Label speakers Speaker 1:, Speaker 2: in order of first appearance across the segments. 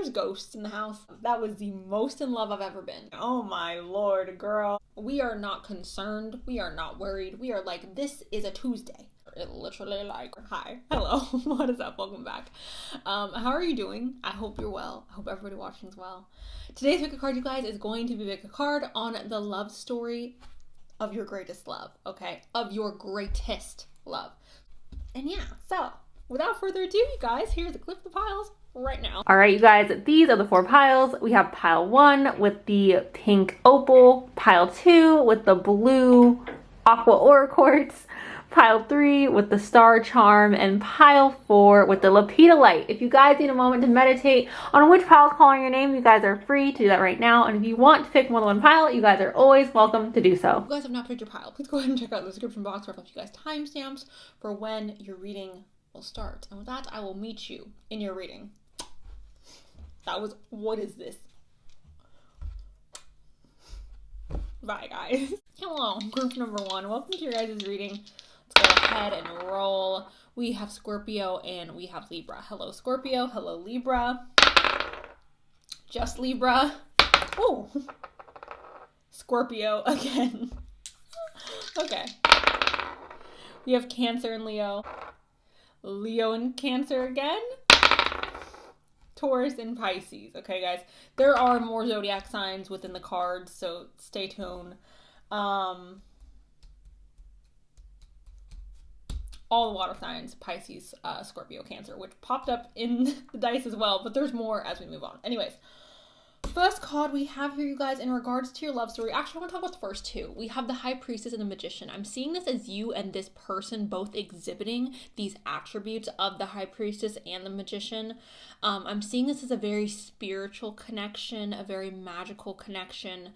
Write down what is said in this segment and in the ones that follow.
Speaker 1: there's ghosts in the house. That was the most in love I've ever been. Oh my lord, girl. We are not concerned. We are not worried. We are like, this is a Tuesday. It literally like, hi, hello, what is up? Welcome back. How are you doing? I hope you're well. I hope everybody watching is well. Today's pick a card, you guys, is going to be pick a card on the love story of your greatest love, okay? Of your greatest love. And yeah, so without further ado, you guys, here's the clip the piles right now.
Speaker 2: All right, you guys, these are the 4 piles. We have pile 1 with the pink opal, pile 2 with the blue aqua aura quartz, pile 3 with the star charm, and pile 4 with the lepidolite. If you guys need a moment to meditate on which pile is calling your name, you guys are free to do that right now. And if you want to pick more than one pile, you guys are always welcome to do so.
Speaker 1: If you guys have not picked your pile, please go ahead and check out the description box where I've left you guys timestamps for when your reading will start. And with that, I will meet you in your reading. What is this? Bye, guys. Hello, group number 1. Welcome to your guys' reading. Let's go ahead and roll. We have Scorpio and we have Libra. Hello, Scorpio. Hello, Libra. Just Libra. Oh, Scorpio again. Okay. We have Cancer and Leo. Leo and Cancer again. Taurus and Pisces. Okay, guys. There are more zodiac signs within the cards, so stay tuned. All the water signs, Pisces, Scorpio, Cancer, which popped up in the dice as well, but there's more as we move on. Anyways, first card we have here, you guys, in regards to your love story. Actually, I want to talk about the first 2. We have the High Priestess and the Magician. I'm seeing this as you and this person both exhibiting these attributes of the High Priestess and the Magician. I'm seeing this as a very spiritual connection, a very magical connection,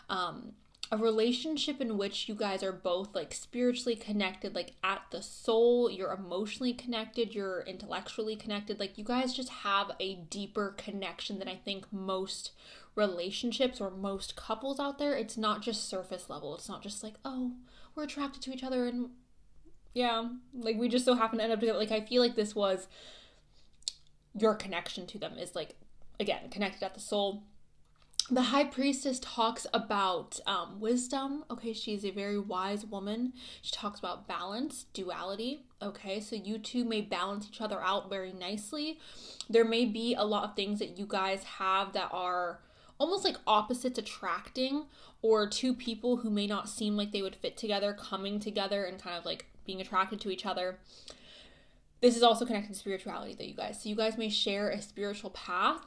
Speaker 1: a relationship in which you guys are both like spiritually connected, like at the soul. You're emotionally connected, you're intellectually connected. Like you guys just have a deeper connection than I think most relationships or most couples out there. It's not just surface level. It's not just like, oh, we're attracted to each other and yeah, like we just so happen to end up together. Like I feel like this was your connection to them is like, again, connected at the soul. The High Priestess talks about wisdom. Okay, she's a very wise woman. She talks about balance, duality. Okay, so you two may balance each other out very nicely. There may be a lot of things that you guys have that are almost like opposites attracting, or 2 people who may not seem like they would fit together, coming together and kind of like being attracted to each other. This is also connected to spirituality, though, you guys. So you guys may share a spiritual path.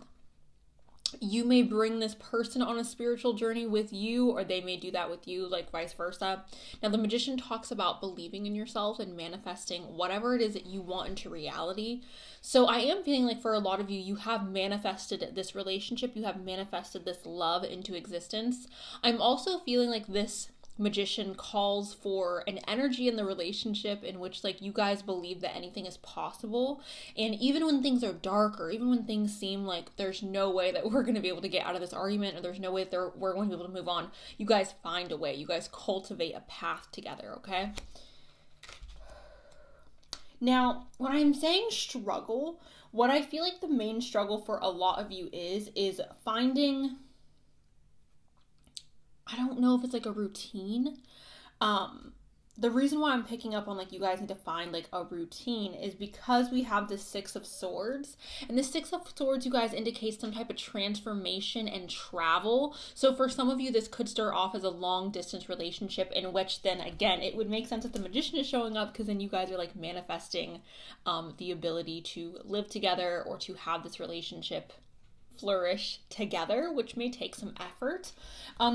Speaker 1: You may bring this person on a spiritual journey with you, or they may do that with you, like vice versa. Now, the Magician talks about believing in yourself and manifesting whatever it is that you want into reality. So I am feeling like for a lot of you, you have manifested this relationship. You have manifested this love into existence. I'm also feeling like this Magician calls for an energy in the relationship in which like you guys believe that anything is possible, and even when things are dark, or even when things seem like there's no way that we're going to be able to get out of this argument, or there's no way that we're going to be able to move on, you guys find a way. You guys cultivate a path together. Okay, now when I'm saying struggle, what I feel like the main struggle for a lot of you is finding, I don't know if it's like a routine. The reason why I'm picking up on like you guys need to find like a routine is because we have the 6 of Swords, and the 6 of Swords, you guys, indicates some type of transformation and travel. So for some of you, this could start off as a long distance relationship, in which then again, it would make sense that the Magician is showing up, because then you guys are like manifesting the ability to live together or to have this relationship flourish together, which may take some effort.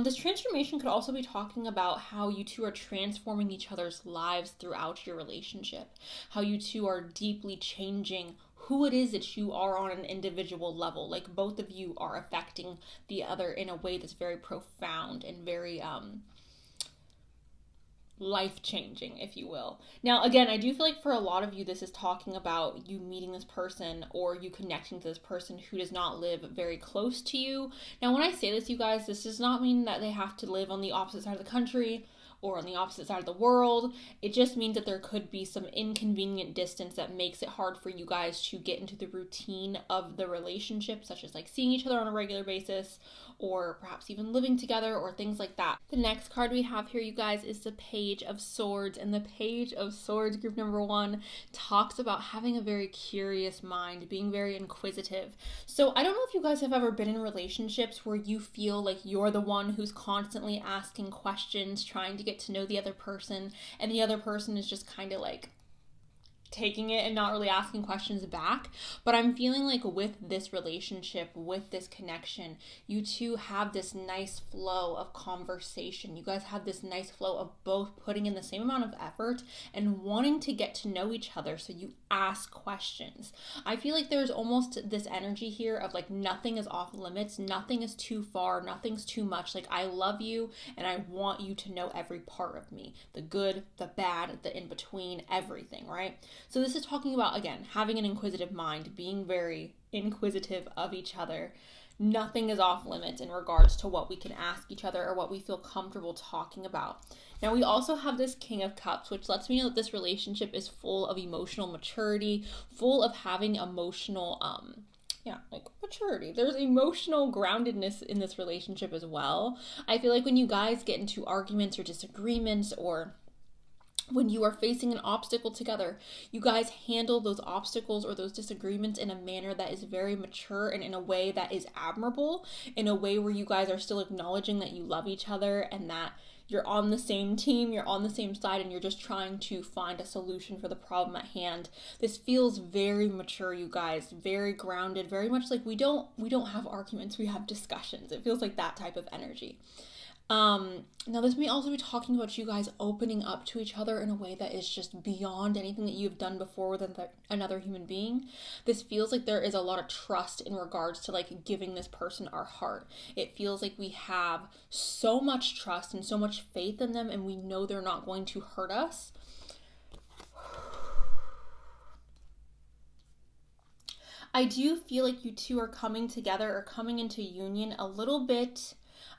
Speaker 1: This transformation could also be talking about how you two are transforming each other's lives throughout your relationship, how you two are deeply changing who it is that you are on an individual level. Like both of you are affecting the other in a way that's very profound and very life-changing, if you will. Now, again, I do feel like for a lot of you, this is talking about you meeting this person or you connecting to this person who does not live very close to you. Now, when I say this, you guys, this does not mean that they have to live on the opposite side of the country or on the opposite side of the world. It just means that there could be some inconvenient distance that makes it hard for you guys to get into the routine of the relationship, such as like seeing each other on a regular basis, or perhaps even living together, or things like that. The next card we have here, you guys, is the Page of Swords. And the Page of Swords, group number 1, talks about having a very curious mind, being very inquisitive. So I don't know if you guys have ever been in relationships where you feel like you're the one who's constantly asking questions, trying to get to know the other person, and the other person is just kind of like taking it and not really asking questions back. But I'm feeling like with this relationship, with this connection, you two have this nice flow of conversation. You guys have this nice flow of both putting in the same amount of effort and wanting to get to know each other, so you ask questions. I feel like there's almost this energy here of like nothing is off limits, nothing is too far, nothing's too much. Like, I love you and I want you to know every part of me, the good, the bad, the in between, everything, right? So this is talking about, again, having an inquisitive mind, being very inquisitive of each other. Nothing is off limits in regards to what we can ask each other or what we feel comfortable talking about. Now, we also have this King of Cups, which lets me know that this relationship is full of emotional maturity, full of having emotional, maturity. There's emotional groundedness in this relationship as well. I feel like when you guys get into arguments or disagreements, or when you are facing an obstacle together, you guys handle those obstacles or those disagreements in a manner that is very mature and in a way that is admirable, in a way where you guys are still acknowledging that you love each other and that you're on the same team, you're on the same side, and you're just trying to find a solution for the problem at hand. This feels very mature, you guys, very grounded, very much like we don't have arguments, we have discussions. It feels like that type of energy. Now this may also be talking about you guys opening up to each other in a way that is just beyond anything that you've done before with another human being. This feels like there is a lot of trust in regards to like giving this person our heart. It feels like we have so much trust and so much faith in them, and we know they're not going to hurt us. I do feel like you two are coming together or coming into union a little bit.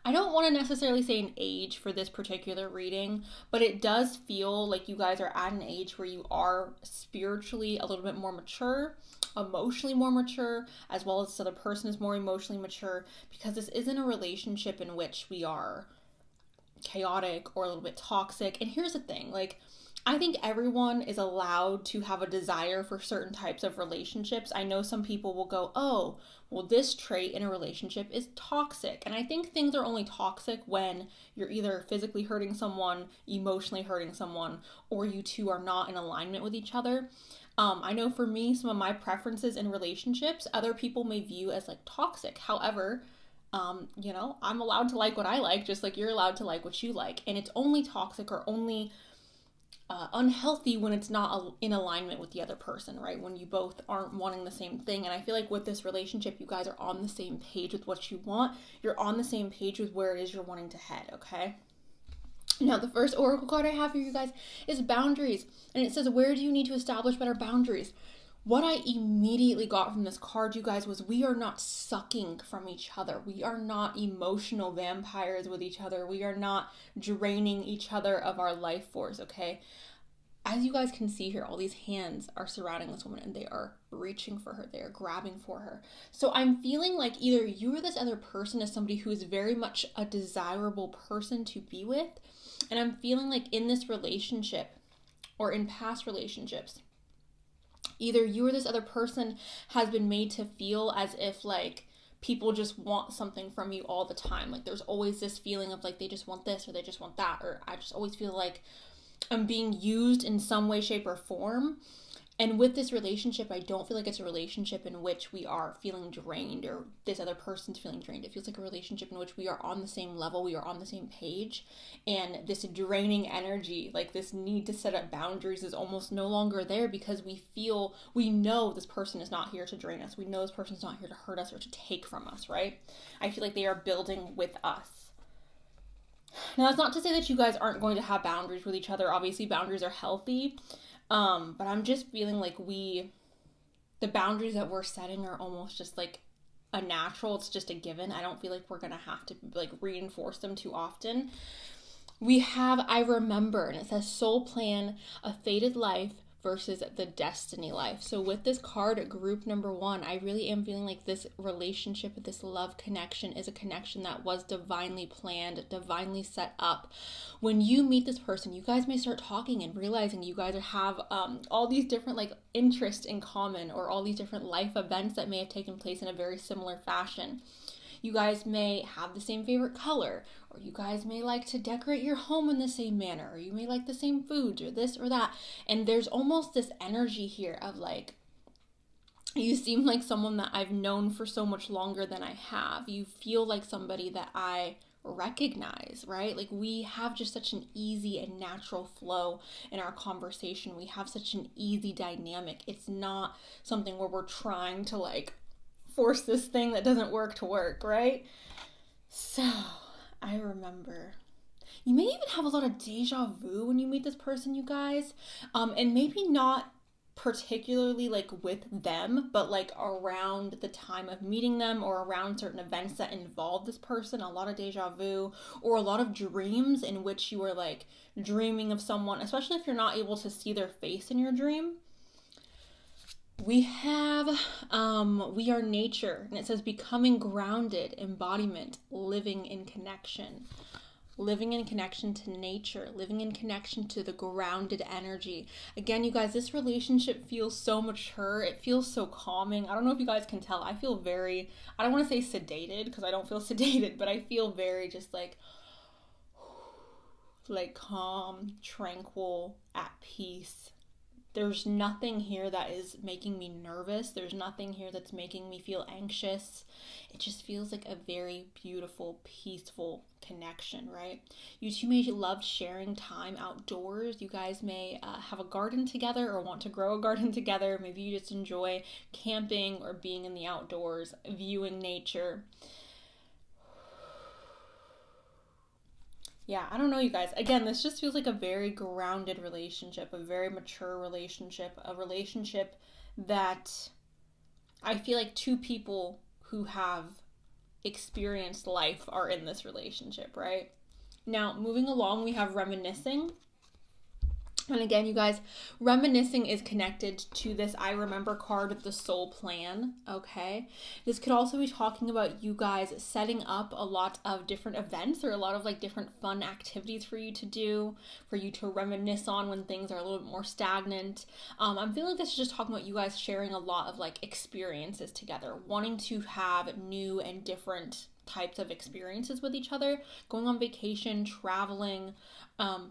Speaker 1: I don't want to necessarily say an age for this particular reading, but it does feel like you guys are at an age where you are spiritually a little bit more mature, emotionally more mature, as well as this other person is more emotionally mature, because this isn't a relationship in which we are chaotic or a little bit toxic. And here's the thing, like, I think everyone is allowed to have a desire for certain types of relationships. I know some people will go, oh, well, this trait in a relationship is toxic. And I think things are only toxic when you're either physically hurting someone, emotionally hurting someone, or you two are not in alignment with each other. I know for me, some of my preferences in relationships, other people may view as like toxic. However, I'm allowed to like what I like, just like you're allowed to like what you like. And it's only toxic or only unhealthy when it's not in alignment with the other person, right? When you both aren't wanting the same thing. And I feel like with this relationship, you guys are on the same page with what you want. You're on the same page with where it is you're wanting to head, okay? Now, the first oracle card I have for you guys is boundaries. And it says, where do you need to establish better boundaries? What I immediately got from this card, you guys, was we are not sucking from each other. We are not emotional vampires with each other. We are not draining each other of our life force, okay? As you guys can see here, all these hands are surrounding this woman and they are reaching for her. They are grabbing for her. So I'm feeling like either you or this other person is somebody who is very much a desirable person to be with. And I'm feeling like in this relationship or in past relationships, either you or this other person has been made to feel as if like people just want something from you all the time. Like there's always this feeling of like they just want this or they just want that, or I just always feel like I'm being used in some way, shape, or form. And with this relationship, I don't feel like it's a relationship in which we are feeling drained or this other person's feeling drained. It feels like a relationship in which we are on the same level, we are on the same page, and this draining energy, like this need to set up boundaries, is almost no longer there because we know this person is not here to drain us. We know this person's not here to hurt us or to take from us, right? I feel like they are building with us. Now, that's not to say that you guys aren't going to have boundaries with each other. Obviously, boundaries are healthy. But I'm just feeling like the boundaries that we're setting are almost just like a natural, it's just a given. I don't feel like we're going to have to like reinforce them too often. We have I remember, and it says soul plan, a fated life versus the destiny life. So with this card, group number 1, I really am feeling like this relationship, this love connection is a connection that was divinely planned, divinely set up. When you meet this person, you guys may start talking and realizing you guys have all these different like interests in common, or all these different life events that may have taken place in a very similar fashion. You guys may have the same favorite color, or you guys may like to decorate your home in the same manner, or you may like the same foods, or this or that. And there's almost this energy here of like, you seem like someone that I've known for so much longer than I have. You feel like somebody that I recognize, right? Like we have just such an easy and natural flow in our conversation. We have such an easy dynamic. It's not something where we're trying to like force this thing that doesn't work to work, right? So I remember. You may even have a lot of deja vu when you meet this person, you guys. And maybe not particularly like with them, but like around the time of meeting them, or around certain events that involve this person. A lot of deja vu, or a lot of dreams in which you are like dreaming of someone, especially if you're not able to see their face in your dream. We have we are nature, and it says becoming grounded, embodiment, living in connection. Living in connection to nature, living in connection to the grounded energy. Again, you guys, this relationship feels so mature. It feels so calming. I don't know if you guys can tell. I feel very, I don't want to say sedated, because I don't feel sedated, but I feel very just like calm, tranquil, at peace. There's nothing here that is making me nervous. There's nothing here that's making me feel anxious. It just feels like a very beautiful, peaceful connection, right? You two may love sharing time outdoors. You guys may have a garden together, or want to grow a garden together. Maybe you just enjoy camping or being in the outdoors, viewing nature. Yeah, I don't know, you guys. Again, this just feels like a very grounded relationship, a very mature relationship, a relationship that I feel like two people who have experienced life are in this relationship, right? Now, moving along, we have reminiscing. And again, you guys, reminiscing is connected to this I remember card of the soul plan, okay? This could also be talking about you guys setting up a lot of different events, or a lot of like different fun activities for you to do, for you to reminisce on when things are a little bit more stagnant. I'm feeling like this is just talking about you guys sharing a lot of like experiences together, wanting to have new and different types of experiences with each other, going on vacation, traveling,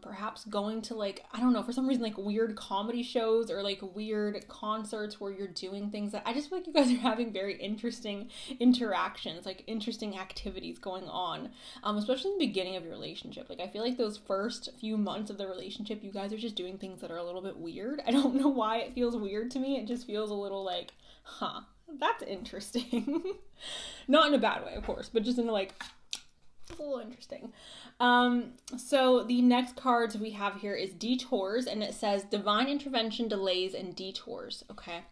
Speaker 1: perhaps going to like, I don't know, for some reason like weird comedy shows, or like weird concerts where you're doing things that I just feel like you guys are having very interesting interactions, like interesting activities going on, especially in the beginning of your relationship. Like I feel like those first few months of the relationship, you guys are just doing things that are a little bit weird. I don't know why it feels weird to me. It just feels a little like, that's interesting. Not in a bad way, of course, but just in like, a little interesting. So the next cards we have here is detours, and it says divine intervention, delays, and detours. Okay.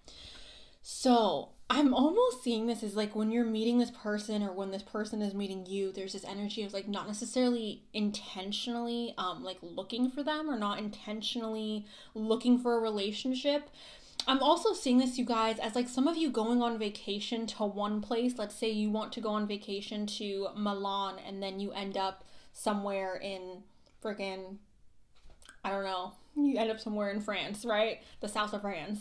Speaker 1: So I'm almost seeing this as like when you're meeting this person, or when this person is meeting you, there's this energy of like not necessarily intentionally like looking for them, or not intentionally looking for a relationship. I'm also seeing this, you guys, as like some of you going on vacation to one place. Let's say you want to go on vacation to Milan, and then you end up somewhere in freaking, I don't know, you end up somewhere in France, right? The south of France.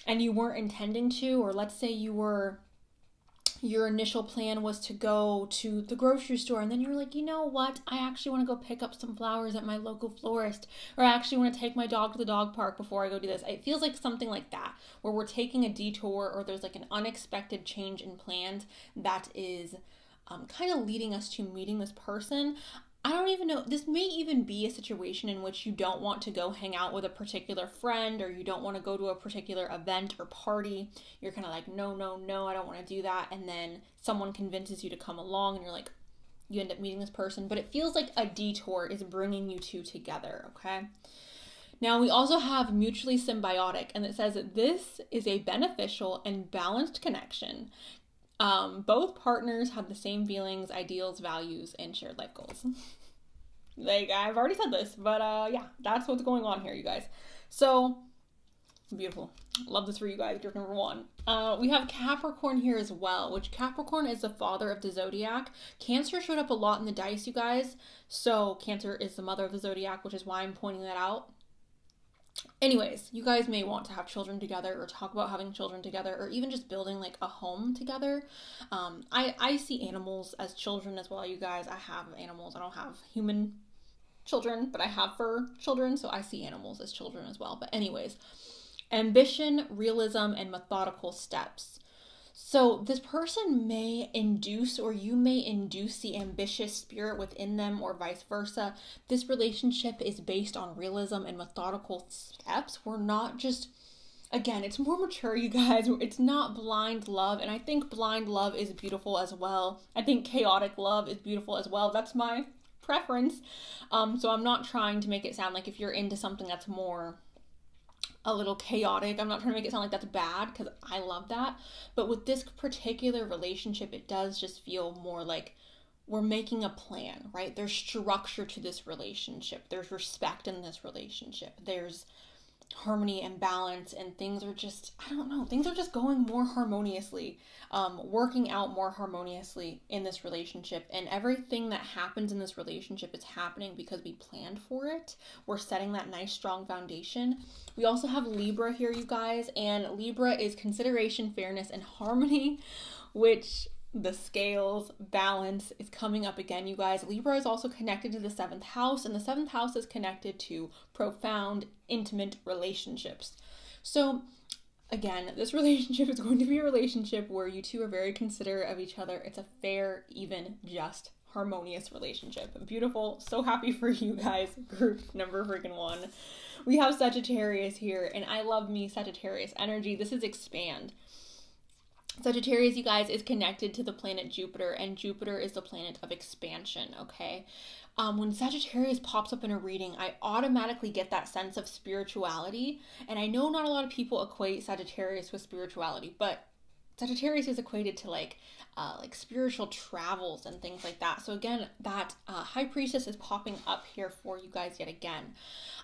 Speaker 1: And you weren't intending to, or let's say your initial plan was to go to the grocery store, and then you were like, you know what, I actually want to go pick up some flowers at my local florist, or I actually want to take my dog to the dog park before I go do this. It feels like something like that, where we're taking a detour, or there's like an unexpected change in plans that is kind of leading us to meeting this person. I don't even know. This may even be a situation in which you don't want to go hang out with a particular friend, or you don't want to go to a particular event or party. You're kind of like, no, I don't want to do that. And then someone convinces you to come along, and you're like, you end up meeting this person. But it feels like a detour is bringing you two together, okay? Now, we also have mutually symbiotic, and it says that this is a beneficial and balanced connection. Both partners have the same feelings, ideals, values, and shared life goals. Like, I've already said this, but yeah, that's what's going on here, you guys. So, beautiful. Love this for you guys. You're number one. We have Capricorn here as well, which Capricorn is the father of the zodiac. Cancer showed up a lot in the dice, you guys. So Cancer is the mother of the zodiac, which is why I'm pointing that out. Anyways, you guys may want to have children together or talk about having children together or even just building like a home together. I see animals as children as well, you guys. I have animals. I don't have human children, but I have fur children, so I see animals as children as well. But anyways, ambition, realism, and methodical steps. So this person may induce, or you may induce, the ambitious spirit within them, or vice versa. This relationship is based on realism and methodical steps. We're not just, again, it's more mature, you guys. It's not blind love, and I think blind love is beautiful as well. I think chaotic love is beautiful as well. That's my preference. So I'm not trying to make it sound like if you're into something that's more a little chaotic, I'm not trying to make it sound like that's bad, because I love that. But with this particular relationship, it does just feel more like we're making a plan, right? There's structure to this relationship. There's respect in this relationship. There's harmony and balance, and things are just, I don't know, things are just going more harmoniously, working out more harmoniously in this relationship. And everything that happens in this relationship is happening because we planned for it. We're setting that nice strong foundation. We also have Libra here, you guys, and Libra is consideration, fairness, and harmony, which the scales, balance is coming up again, you guys. Libra is also connected to the 7th house, and the 7th house is connected to profound, intimate relationships. So again, this relationship is going to be a relationship where you two are very considerate of each other. It's a fair, even, just, harmonious relationship. Beautiful. So happy for you guys. Group number freaking 1. We have Sagittarius here, and I love me Sagittarius energy. This is expand. Sagittarius, you guys, is connected to the planet Jupiter, and Jupiter is the planet of expansion, okay? When Sagittarius pops up in a reading, I automatically get that sense of spirituality, and I know not a lot of people equate Sagittarius with spirituality, but Sagittarius is equated to like spiritual travels and things like that. So again, that High Priestess is popping up here for you guys yet again.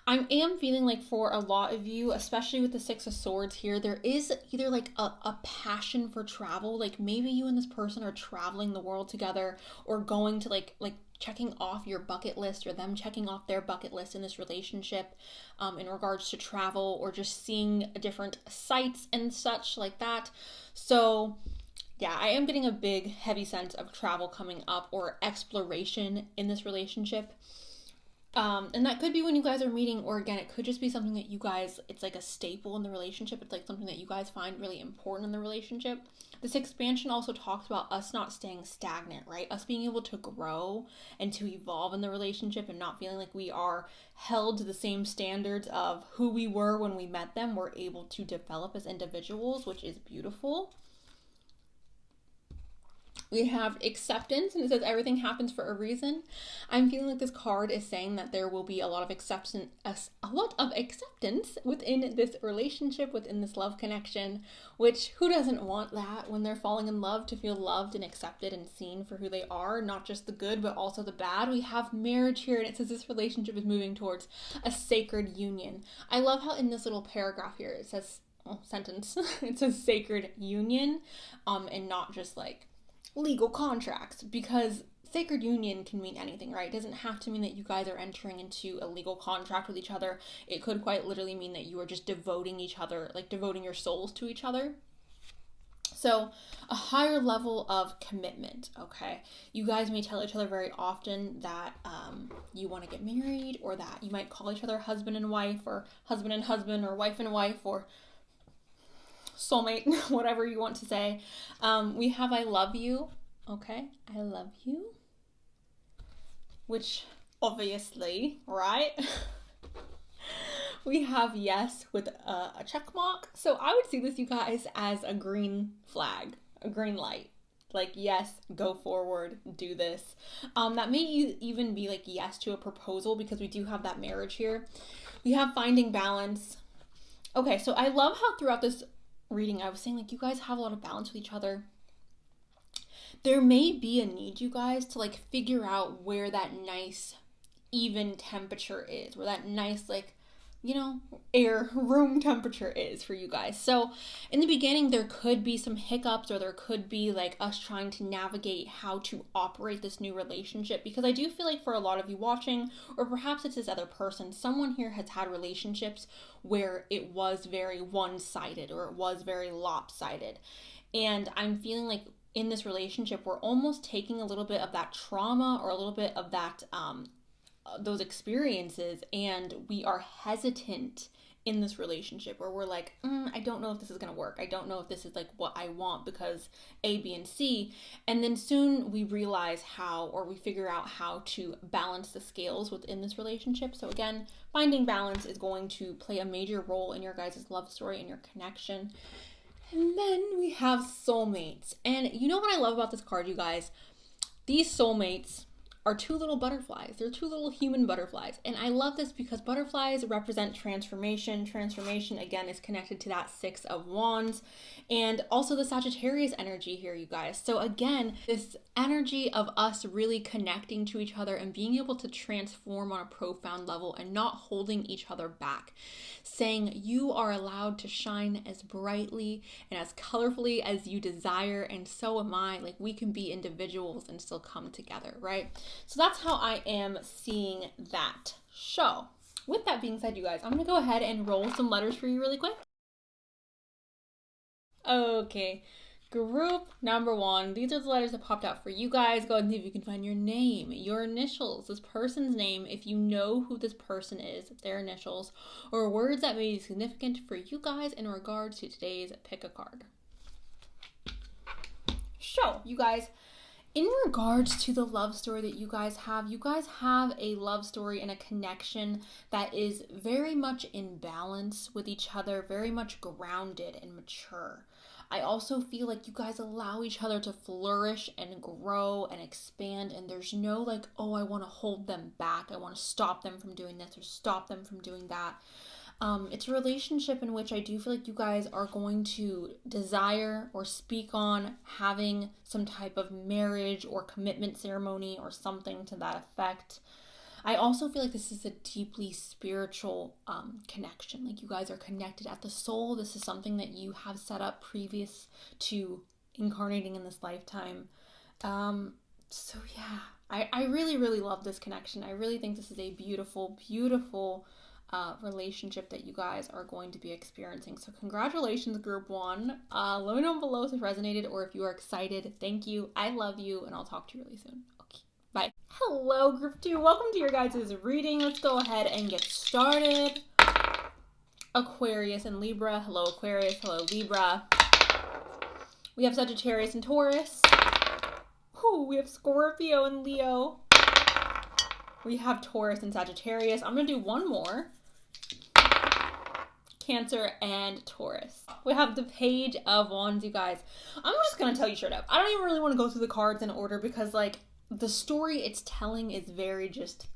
Speaker 1: I am feeling like for a lot of you, especially with the 6 of Swords here, there is either like a passion for travel. Like maybe you and this person are traveling the world together, or going to like checking off your bucket list, or them checking off their bucket list in this relationship, in regards to travel, or just seeing different sites and such like that. So yeah, I am getting a big heavy sense of travel coming up, or exploration in this relationship. And that could be when you guys are meeting, or again, it could just be something that you guys, it's like a staple in the relationship. It's like something that you guys find really important in the relationship. This expansion also talks about us not staying stagnant, right? Us being able to grow and to evolve in the relationship, and not feeling like we are held to the same standards of who we were when we met them. We're able to develop as individuals, which is beautiful. We have acceptance, and it says everything happens for a reason. I'm feeling like this card is saying that there will be a lot of acceptance within this relationship, within this love connection, which who doesn't want that when they're falling in love, to feel loved and accepted and seen for who they are, not just the good, but also the bad. We have marriage here, and it says this relationship is moving towards a sacred union. I love how in this little paragraph here, it says, sentence, it says sacred union, and not just like legal contracts, because sacred union can mean anything, right? It doesn't have to mean that you guys are entering into a legal contract with each other. It could quite literally mean that you are just devoting each other, like devoting your souls to each other. So a higher level of commitment, okay? You guys may tell each other very often that you want to get married, or that you might call each other husband and wife, or husband and husband, or wife and wife, or soulmate, whatever you want to say. We have I love you, okay? I love you, which obviously, right? We have yes with a check mark. So I would see this, you guys, as a green flag, a green light. Like, yes, go forward, do this. That may even be like yes to a proposal, because we do have that marriage here. We have finding balance. Okay, so I love how throughout this reading I was saying like you guys have a lot of balance with each other. There may be a need, you guys, to like figure out where that nice even temperature is, where that nice, like, you know, air room temperature is for you guys. So in the beginning, there could be some hiccups, or there could be like us trying to navigate how to operate this new relationship, because I do feel like for a lot of you watching, or perhaps it's this other person, someone here has had relationships where it was very one-sided, or it was very lopsided. And I'm feeling like in this relationship, we're almost taking a little bit of that trauma, or a little bit of that those experiences, and we are hesitant in this relationship, where we're like, I don't know if this is gonna work. I don't know if this is like what I want, because A, B, and C. And then soon we realize how, or we figure out how to balance the scales within this relationship. So again, finding balance is going to play a major role in your guys' love story and your connection. And then we have soulmates. And you know what I love about this card, you guys? These soulmates are two little butterflies. They're two little human butterflies. And I love this because butterflies represent transformation. Transformation, again, is connected to that Six of Wands, and also the Sagittarius energy here, you guys. So again, this energy of us really connecting to each other and being able to transform on a profound level, and not holding each other back. Saying you are allowed to shine as brightly and as colorfully as you desire, and so am I. Like, we can be individuals and still come together, right? So that's how I am seeing that show. With that being said, you guys, I'm gonna go ahead and roll some letters for you really quick. Okay, group number 1. These are the letters that popped out for you guys. Go ahead and see if you can find your name, your initials, this person's name, if you know who this person is, their initials, or words that may be significant for you guys in regards to today's pick a card. So, you guys, in regards to the love story that you guys have a love story and a connection that is very much in balance with each other, very much grounded and mature. I also feel like you guys allow each other to flourish and grow and expand, and there's no like, oh, I want to hold them back. I want to stop them from doing this or stop them from doing that. It's a relationship in which I do feel like you guys are going to desire or speak on having some type of marriage or commitment ceremony or something to that effect. I also feel like this is a deeply spiritual connection. Like, you guys are connected at the soul. This is something that you have set up previous to incarnating in this lifetime. So yeah, I really, really love this connection. I really think this is a beautiful, beautiful relationship that you guys are going to be experiencing. So congratulations, group 1. Let me know below if it resonated or if you are excited. Thank you. I love you, and I'll talk to you really soon. Okay, bye. Hello, group 2. Welcome to your guys' reading. Let's go ahead and get started. Aquarius and Libra. Hello, Aquarius. Hello, Libra. We have Sagittarius and Taurus. Ooh, we have Scorpio and Leo. We have Taurus and Sagittarius. I'm going to do one more. Cancer and Taurus. We have the Page of Wands, you guys. I'm just going to tell you straight up. I don't even really want to go through the cards in order, because like the story it's telling is very just...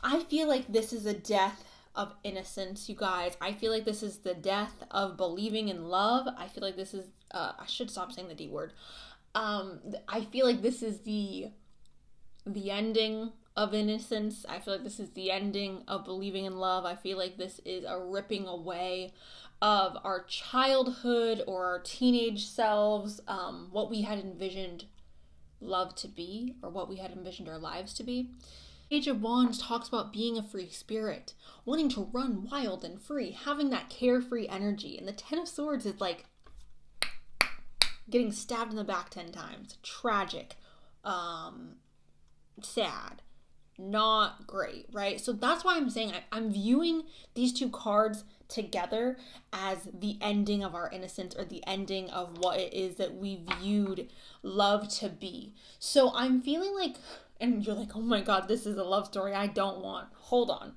Speaker 1: I feel like this is a death of innocence, you guys. I feel like this is the death of believing in love. I feel like this is... I should stop saying the D word. I feel like this is the ending of innocence. I feel like this is the ending of believing in love. I feel like this is a ripping away of our childhood or our teenage selves, what we had envisioned love to be, or what we had envisioned our lives to be. Page of Wands talks about being a free spirit, wanting to run wild and free, having that carefree energy. And the Ten of Swords is like getting stabbed in the back 10 times. Tragic. Sad, not great, right? So that's why I'm saying I'm viewing these two cards together as the ending of our innocence, or the ending of what it is that we viewed love to be. So I'm feeling like, and you're like, oh my God, this is a love story I don't want. Hold on.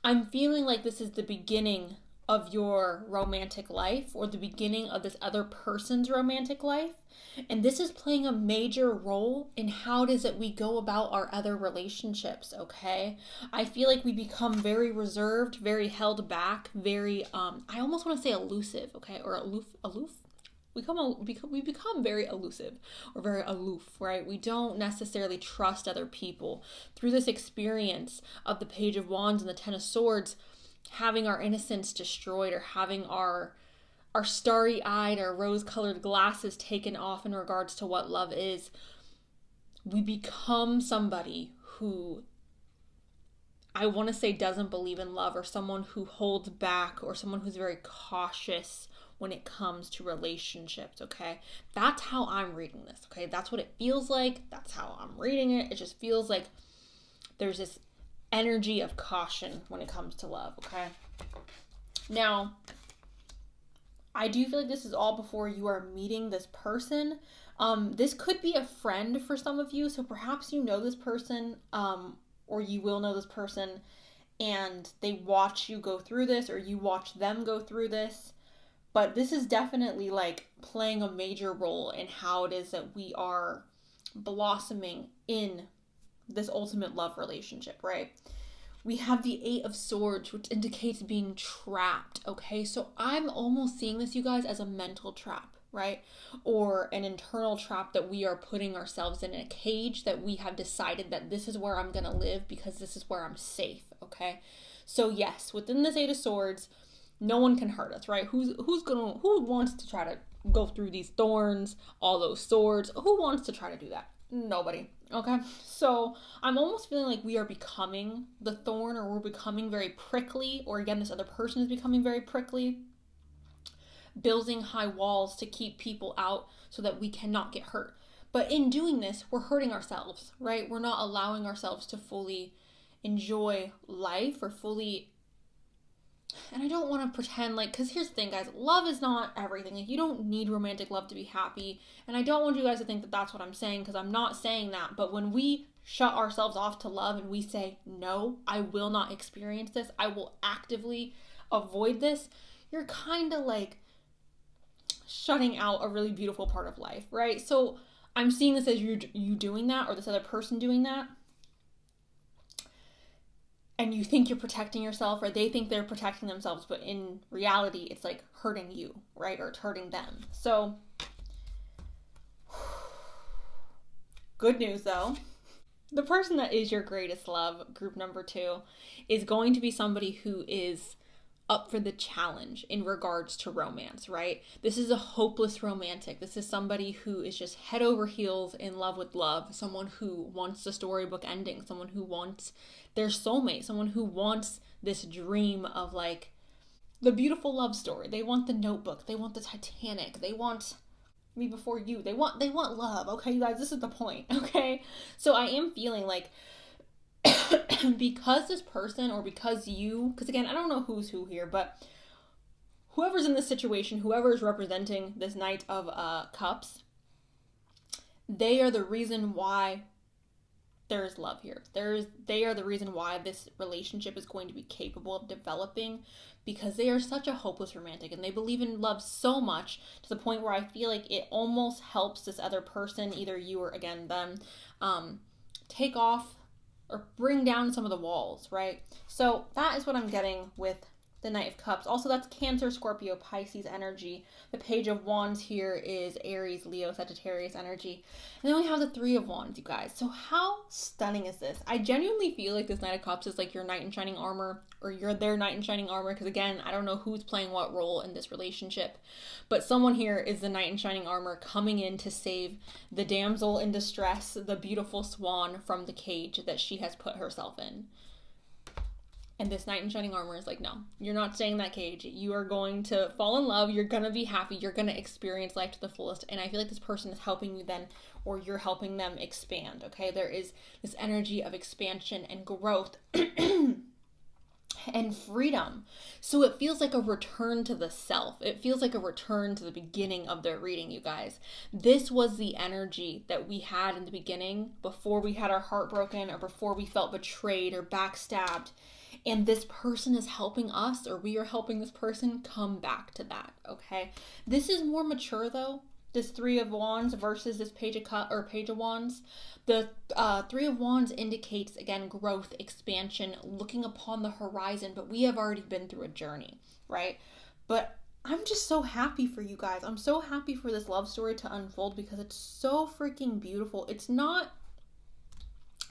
Speaker 1: I'm feeling like this is the beginning of your romantic life, or the beginning of this other person's romantic life. And this is playing a major role in how it is that we go about our other relationships, okay? I feel like we become very reserved, very held back, very, I almost want to say elusive, okay? Or aloof? we become very elusive or very aloof, right? We don't necessarily trust other people. Through this experience of the Page of Wands and the Ten of Swords, having our innocence destroyed or having our starry-eyed or rose-colored glasses taken off in regards to what love is, we become somebody who, I want to say, doesn't believe in love, or someone who holds back, or someone who's very cautious when it comes to relationships, okay? That's how I'm reading this, okay? That's what it feels like. That's how I'm reading it. It just feels like there's this energy of caution when it comes to love, okay? Now, I do feel like this is all before you are meeting this person. This could be a friend for some of you, so perhaps you know this person, or you will know this person, and they watch you go through this, or you watch them go through this. But this is definitely like playing a major role in how it is that we are blossoming in this ultimate love relationship, right? We have the Eight of Swords, which indicates being trapped, okay? So I'm almost seeing this, you guys, as a mental trap, right? Or an internal trap that we are putting ourselves in a cage that we have decided that this is where I'm going to live because this is where I'm safe, okay? So yes, within this Eight of Swords, no one can hurt us, right? Who wants to try to go through these thorns, all those swords? Who wants to try to do that? Nobody. Okay. So I'm almost feeling like we are becoming the thorn, or we're becoming very prickly, or again, this other person is becoming very prickly, building high walls to keep people out so that we cannot get hurt. But in doing this, we're hurting ourselves, right? We're not allowing ourselves to fully enjoy life or fully. And I don't want to pretend like, because here's the thing, guys, love is not everything. Like, you don't need romantic love to be happy. And I don't want you guys to think that that's what I'm saying, because I'm not saying that. But when we shut ourselves off to love and we say, no, I will not experience this, I will actively avoid this, you're kind of like shutting out a really beautiful part of life, right? So I'm seeing this as you doing that, or this other person doing that. And you think you're protecting yourself, or they think they're protecting themselves, but in reality, it's like hurting you, right? Or it's hurting them. So, good news though. The person that is your greatest love, group number 2, is going to be somebody who is up for the challenge in regards to romance, right? This is a hopeless romantic. This is somebody who is just head over heels in love with love, someone who wants the storybook ending, someone who wants their soulmate, someone who wants this dream of like the beautiful love story. They want the Notebook, they want the Titanic, they want Me Before You, they want love, okay, you guys, this is the point, okay? So I am feeling like because this person, or because you, because again, I don't know who's who here, but whoever's in this situation, whoever is representing this Knight of Cups, they are the reason why there's love here. They are the reason why this relationship is going to be capable of developing, because they are such a hopeless romantic and they believe in love so much to the point where I feel like it almost helps this other person, either you or again them, take off or bring down some of the walls, right? So that is what I'm getting with the Knight of Cups. Also, that's Cancer, Scorpio, Pisces energy. The Page of Wands here is Aries, Leo, Sagittarius energy. And then we have the Three of Wands, you guys. So how stunning is this? I genuinely feel like this Knight of Cups is like your knight in shining armor, or you're their knight in shining armor, because again, I don't know who's playing what role in this relationship, but someone here is the knight in shining armor coming in to save the damsel in distress, the beautiful swan, from the cage that she has put herself in. And this knight in shining armor is like, no, you're not staying in that cage. You are going to fall in love. You're going to be happy. You're going to experience life to the fullest. And I feel like this person is helping you then, or you're helping them expand, okay? There is this energy of expansion and growth and freedom. So it feels like a return to the self. It feels like a return to the beginning of their reading, you guys. This was the energy that we had in the beginning, before we had our heart broken, or before we felt betrayed or backstabbed. And this person is helping us, or we are helping this person come back to that, okay? This is more mature though, this Three of Wands versus this Page of Wands. The Three of Wands indicates, again, growth, expansion, looking upon the horizon, but we have already been through a journey, right? But I'm just so happy for you guys. I'm so happy for this love story to unfold because it's so freaking beautiful. It's not,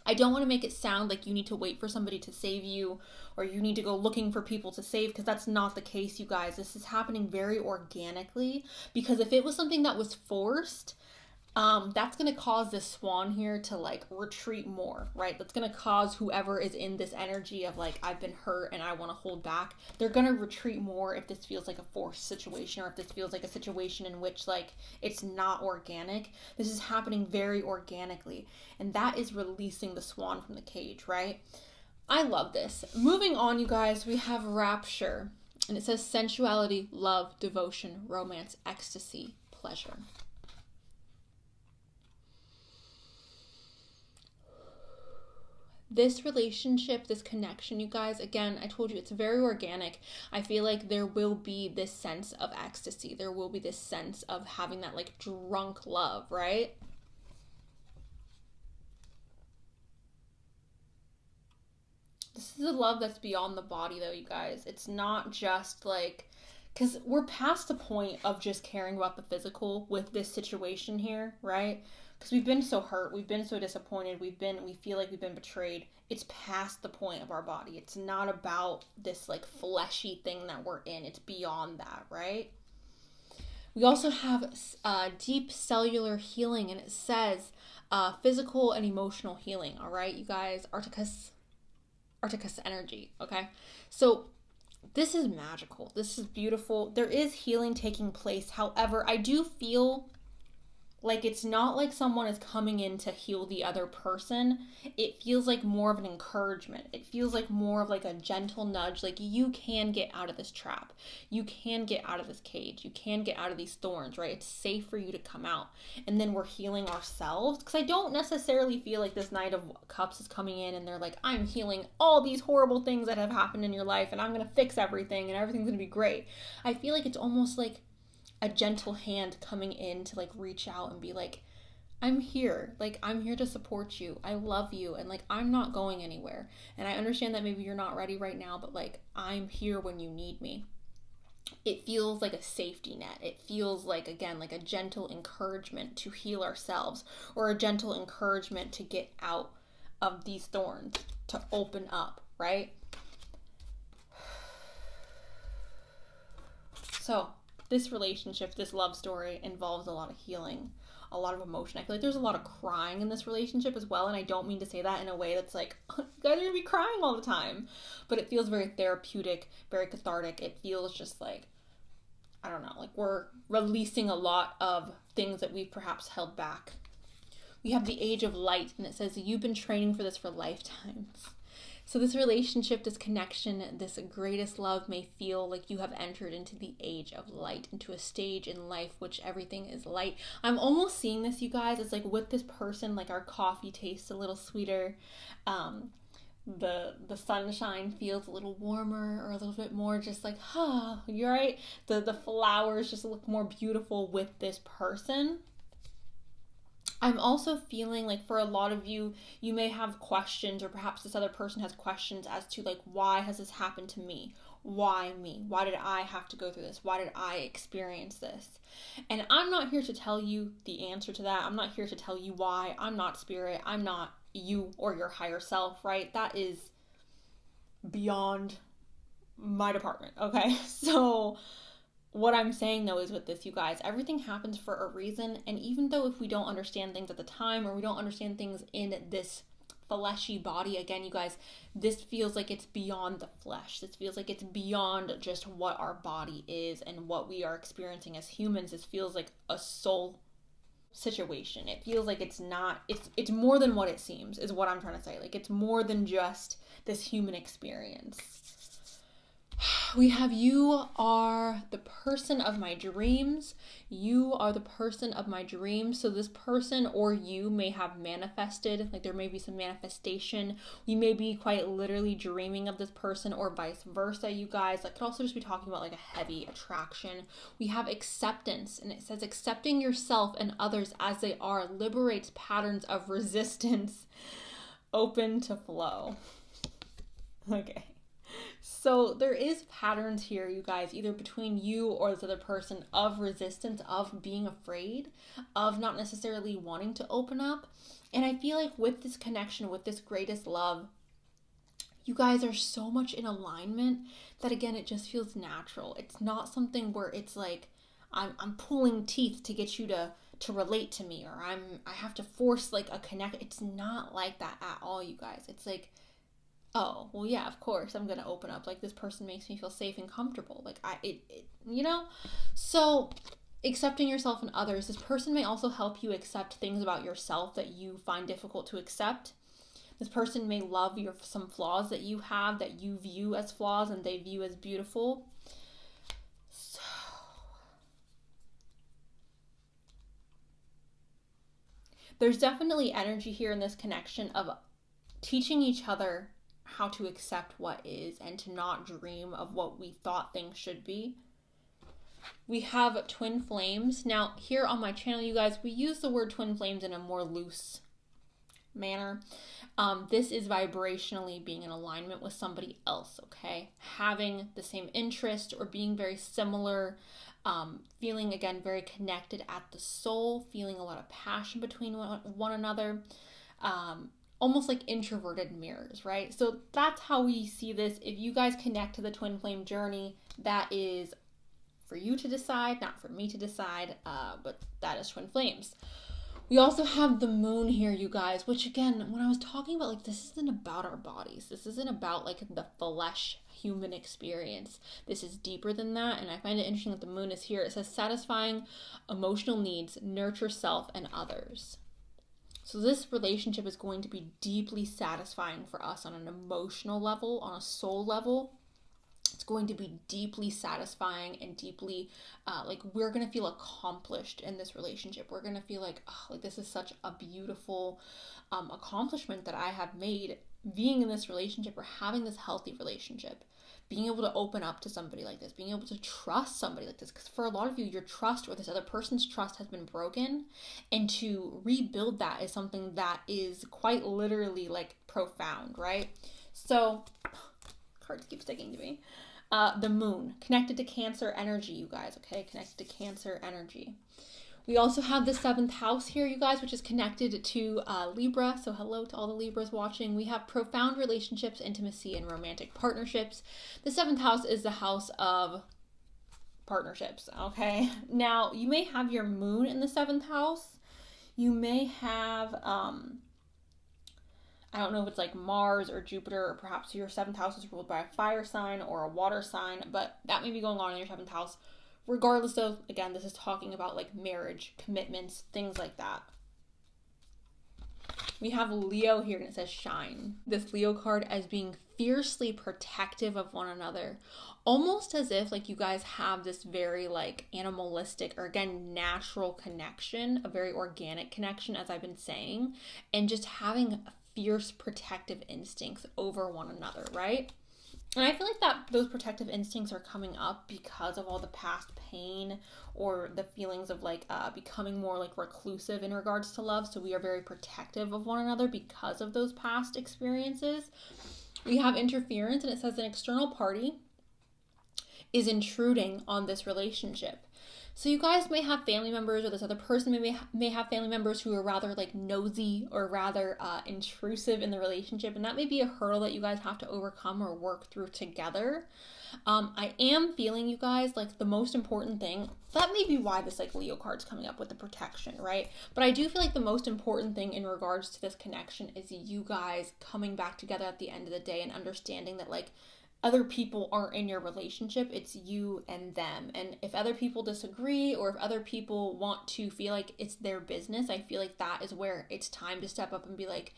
Speaker 1: I don't want to make it sound like you need to wait for somebody to save you or you need to go looking for people to save, because that's not the case, you guys. This is happening very organically, because if it was something that was forced, that's going to cause this swan here to like retreat more, right? That's going to cause whoever is in this energy of like, I've been hurt and I want to hold back, they're going to retreat more if this feels like a forced situation, or if this feels like a situation in which like it's not organic. This is happening very organically, and that is releasing the swan from the cage, right? I love this. Moving on, you guys, we have Rapture, and it says sensuality, love, devotion, romance, ecstasy, pleasure. This relationship, this connection, you guys, again, I told you it's very organic. I feel like there will be this sense of ecstasy. There will be this sense of having that like drunk love, right? This is a love that's beyond the body, though, you guys. It's not just like, because we're past the point of just caring about the physical with this situation here, right? Because we've been so hurt, we've been so disappointed, we feel like we've been betrayed. It's past the point of our body. It's not about this like fleshy thing that we're in. It's beyond that, right? We also have deep cellular healing, and it says physical and emotional healing, all right, you guys? Arcticus energy, okay? So this is magical. This is beautiful. There is healing taking place. However, I do feel like it's not like someone is coming in to heal the other person. It feels like more of an encouragement. It feels like more of like a gentle nudge. Like, you can get out of this trap. You can get out of this cage. You can get out of these thorns, right? It's safe for you to come out. And then we're healing ourselves. Because I don't necessarily feel like this Knight of Cups is coming in and they're like, I'm healing all these horrible things that have happened in your life and I'm going to fix everything and everything's going to be great. I feel like it's almost like a gentle hand coming in to like reach out and be like, I'm here. Like, I'm here to support you. I love you. And like, I'm not going anywhere. And I understand that maybe you're not ready right now, but like, I'm here when you need me. It feels like a safety net. It feels like, again, like a gentle encouragement to heal ourselves, or a gentle encouragement to get out of these thorns, to open up, right? So this relationship, this love story involves a lot of healing, a lot of emotion. I feel like there's a lot of crying in this relationship as well. And I don't mean to say that in a way that's like, you guys are going to be crying all the time. But it feels very therapeutic, very cathartic. It feels just like, I don't know, like we're releasing a lot of things that we've perhaps held back. We have the Age of Light, and it says you've been training for this for lifetimes. So this relationship, this connection, this greatest love may feel like you have entered into the age of light, into a stage in life which everything is light. I'm almost seeing this, you guys. It's like with this person, like our coffee tastes a little sweeter. The sunshine feels a little warmer, or a little bit more just like, you're right. The flowers just look more beautiful with this person. I'm also feeling like for a lot of you, you may have questions, or perhaps this other person has questions as to like, why has this happened to me? Why me? Why did I have to go through this? Why did I experience this? And I'm not here to tell you the answer to that. I'm not here to tell you why. I'm not spirit. I'm not you or your higher self, right? That is beyond my department, okay? So what I'm saying though is with this, you guys, everything happens for a reason. And even though if we don't understand things at the time, or we don't understand things in this fleshy body, again, you guys, this feels like it's beyond the flesh. This feels like it's beyond just what our body is and what we are experiencing as humans. This feels like a soul situation. It feels like it's not, it's more than what it seems, is what I'm trying to say. Like, it's more than just this human experience. We have, you are the person of my dreams. You are the person of my dreams. So this person or you may have manifested, like there may be some manifestation. We may be quite literally dreaming of this person, or vice versa, you guys. That could also just be talking about like a heavy attraction. We have acceptance, and it says accepting yourself and others as they are liberates patterns of resistance, open to flow. Okay. So there is patterns here, you guys, either between you or this other person, of resistance, of being afraid, of not necessarily wanting to open up. And I feel like with this connection, with this greatest love, you guys are so much in alignment that, again, it just feels natural. It's not something where it's like I'm pulling teeth to get you to relate to me, or I have to force like a connect. It's not like that at all, you guys. It's like, oh, well, yeah, of course I'm gonna open up. Like, this person makes me feel safe and comfortable. Like, you know? So accepting yourself and others, this person may also help you accept things about yourself that you find difficult to accept. This person may love some flaws that you have, that you view as flaws and they view as beautiful. So there's definitely energy here in this connection of teaching each other how to accept what is and to not dream of what we thought things should be. We have twin flames. Now, here on my channel, you guys, we use the word twin flames in a more loose manner. This is vibrationally being in alignment with somebody else, okay? Having the same interest or being very similar, feeling, again, very connected at the soul, feeling a lot of passion between one another, almost like introverted mirrors, right? So that's how we see this. If you guys connect to the twin flame journey, that is for you to decide, not for me to decide, but that is twin flames. We also have the moon here, you guys, which, again, when I was talking about, like, this isn't about our bodies. This isn't about, like, the flesh human experience. This is deeper than that, and I find it interesting that the moon is here. It says satisfying emotional needs, nurture self and others. So this relationship is going to be deeply satisfying for us on an emotional level, on a soul level. It's going to be deeply satisfying and deeply, like, we're going to feel accomplished in this relationship. We're going to feel like, oh, like, this is such a beautiful accomplishment that I have made being in this relationship, or having this healthy relationship. Being able to open up to somebody like this, being able to trust somebody like this. Because for a lot of you, your trust or this other person's trust has been broken. And to rebuild that is something that is quite literally, like, profound, right? So, cards keep sticking to me. The moon, connected to Cancer energy, you guys, okay? Connected to Cancer energy. We also have the 7th house here, you guys, which is connected to Libra. So hello to all the Libras watching. We have profound relationships, intimacy, and romantic partnerships. The 7th house is the house of partnerships, okay? Now, you may have your moon in the 7th house. You may have, I don't know if it's like Mars or Jupiter, or perhaps your 7th house is ruled by a fire sign or a water sign, but that may be going on in your 7th house. Regardless of, again, this is talking about like marriage, commitments, things like that. We have Leo here and it says shine. This Leo card as being fiercely protective of one another. Almost as if like you guys have this very like animalistic or again natural connection, a very organic connection as I've been saying, and just having fierce protective instincts over one another, right? And I feel like that those protective instincts are coming up because of all the past pain or the feelings of like becoming more like reclusive in regards to love. So we are very protective of one another because of those past experiences. We have interference, and it says an external party is intruding on this relationship. So you guys may have family members, or this other person may have family members who are rather like nosy or rather intrusive in the relationship, and that may be a hurdle that you guys have to overcome or work through together. I am feeling, you guys, like the most important thing, that may be why this like Leo card's coming up with the protection, right? But I do feel like the most important thing in regards to this connection is you guys coming back together at the end of the day and understanding that like other people aren't in your relationship, it's you and them. And if other people disagree, or if other people want to feel like it's their business, I feel like that is where it's time to step up and be like,